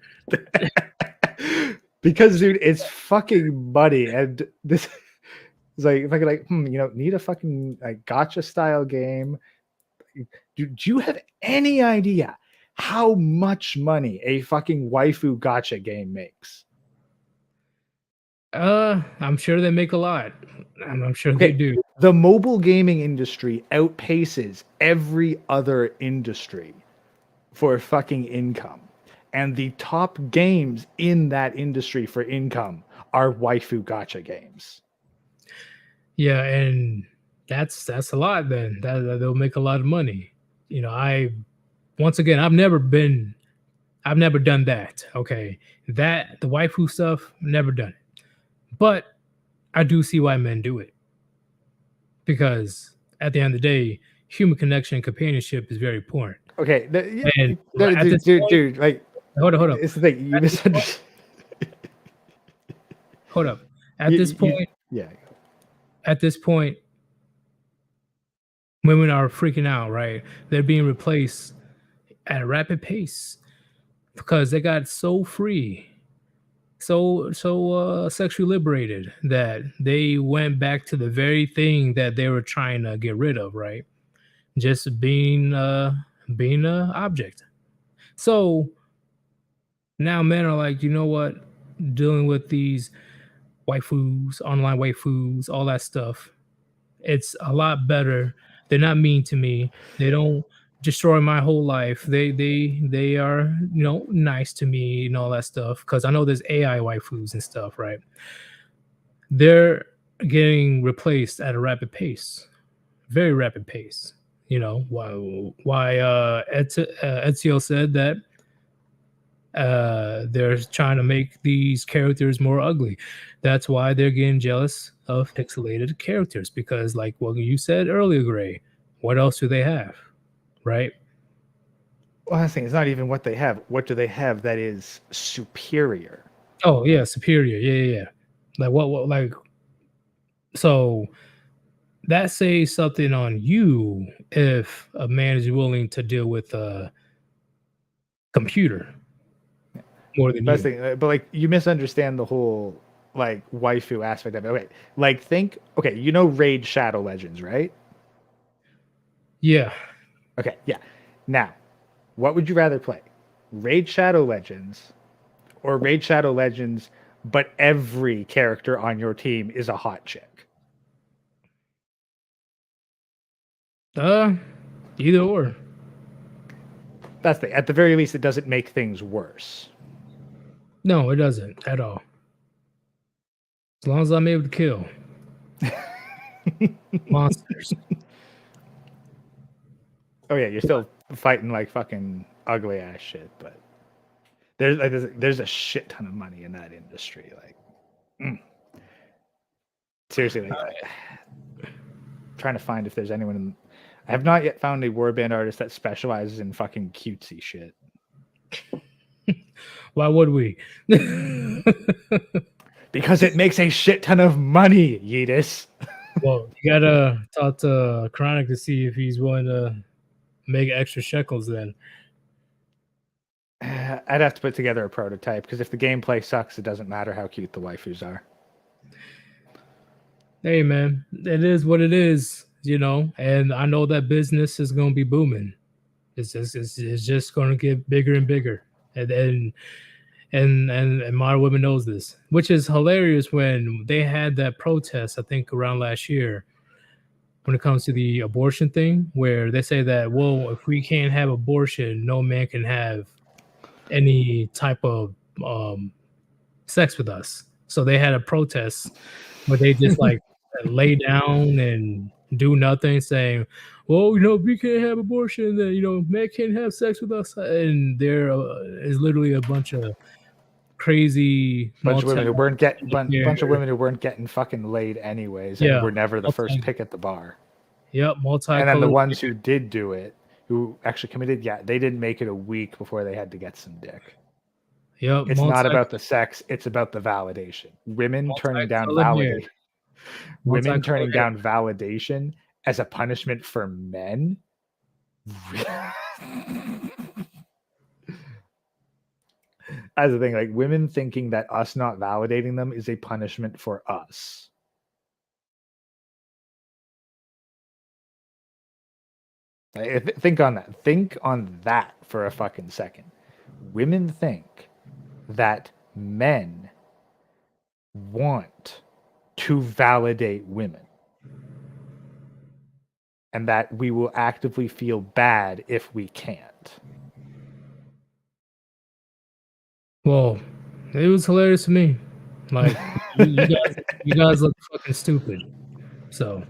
Because dude, it's fucking money, and this is like if I could like need a fucking like gotcha style game. Do you have any idea how much money a fucking waifu gotcha game makes? I'm sure they make a lot. I'm sure they Okay, do. the mobile gaming industry outpaces every other industry for fucking income. And the top games in that industry for income are waifu gotcha games. Yeah, and that's a lot then. They'll make a lot of money. You know, once again, I've never done that. Okay. That the waifu stuff, never done it. But I do see why men do it. Because at the end of the day, human connection and companionship is very important. Okay, And at dude, this dude, point, dude, like hold up. it's the thing you At this point, misunderstand. hold up. At this point, Yeah. at this point, women are freaking out, right? They're being replaced at a rapid pace because they got so free, so sexually liberated that they went back to the very thing that they were trying to get rid of, right? Just being a object. So now men are like, you know what? Dealing with these waifus, online waifus, all that stuff. It's a lot better. They're not mean to me. They don't destroy my whole life. They are, nice to me and all that stuff. Because I know there's AI waifus and stuff, right? They're getting replaced at a rapid pace, very rapid pace. You know why Ezio said that they're trying to make these characters more ugly. That's why they're getting jealous of pixelated characters because, like what you said earlier, Gray, what else do they have, right? Well, I think it's not even what they have. What do they have that is superior? Oh yeah, superior. Yeah. Like what like so that says something on you if a man is willing to deal with a computer more than Best you. thing, but like you misunderstand the whole like waifu aspect of it. Okay, like think. Okay, Raid Shadow Legends, right? Yeah. Okay, yeah. Now, what would you rather play? Raid Shadow Legends or Raid Shadow Legends, but every character on your team is a hot chick? Uh either or. That's at the very least, it doesn't make things worse. No, it doesn't at all. As long as I'm able to kill monsters. Oh yeah, you're still fighting like fucking ugly ass shit, but there's a shit ton of money in that industry. Like, seriously, like trying to find if there's anyone. I have not yet found a warband artist that specializes in fucking cutesy shit. Why would we? Because it makes a shit ton of money, Yeetus. Well, you gotta talk to Chronic to see if he's willing to make extra shekels then. I'd have to put together a prototype because if the gameplay sucks, it doesn't matter how cute the waifus are. Hey man, it is what it is, you know, and I know that business is gonna be booming. It's just gonna get bigger and bigger. And modern women knows this, which is hilarious when they had that protest, I think around last year, when it comes to the abortion thing, where they say that, well, if we can't have abortion, no man can have any type of sex with us. So they had a protest where they just like lay down and do nothing, saying, well, you know, if we can't have abortion, then, you know, men can't have sex with us. And there is literally a bunch of crazy bunch of women who weren't getting fucking laid anyways, and were never the first pick at the bar. Yep, and then the ones who did do it, who actually committed, they didn't make it a week before they had to get some dick. Yep, it's not about the sex; it's about the validation. Women turning down validation. Women turning down validation as a punishment for men. As the thing, like women thinking that us not validating them is a punishment for us. Think on that. Think on that for a fucking second. Women think that men want to validate women, and that we will actively feel bad if we can't. Well, it was hilarious to me. Like, you guys look fucking stupid. So,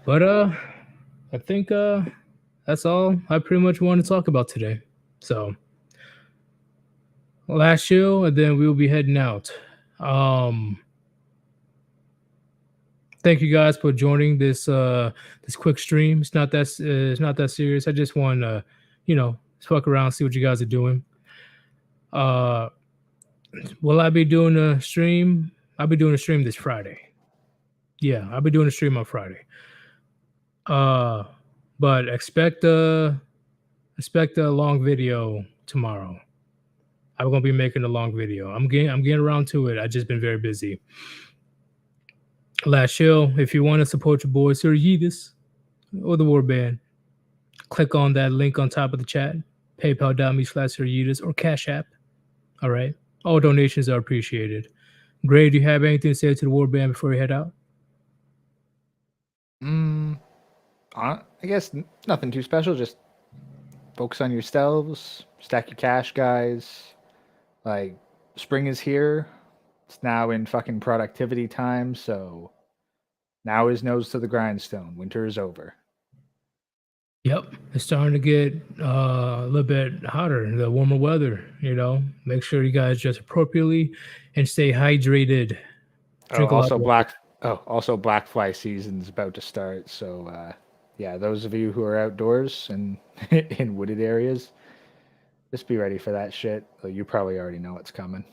but I think that's all I pretty much want to talk about today. So, last show, and then we'll be heading out. Thank you guys for joining this this quick stream. It's not that serious. I just want to, you know, fuck around, see what you guys are doing. Will I be doing a stream? I'll be doing a stream this Friday. Yeah, I'll be doing a stream on Friday. But expect a long video tomorrow. I'm gonna be making a long video. I'm getting around to it. I've just been very busy. Last show, if you want to support your boy Sir Yeetus or the Warband, click on that link on top of the chat, paypal.me/Sir Yeetus or Cash App. All right. All donations are appreciated. Gray, do you have anything to say to the Warband before we head out? I guess nothing too special. Just focus on yourselves. Stack your cash, guys. Like, spring is here. It's now in fucking productivity time, so now is nose to the grindstone. Winter is over. Yep, it's starting to get a little bit hotter, the warmer weather, you know. Make sure you guys dress appropriately and stay hydrated. Drink also black fly season's about to start, so yeah, those of you who are outdoors and in wooded areas, just be ready for that shit. You probably already know it's coming.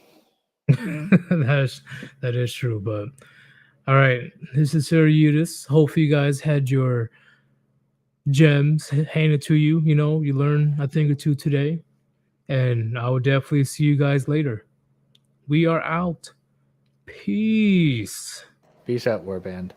That is true, but all right, this is Sir Yeetus. Hopefully you guys had your gems handed to you. You know, you learned a thing or two today, and I will definitely see you guys later. We are out. Peace. Peace out, Warband.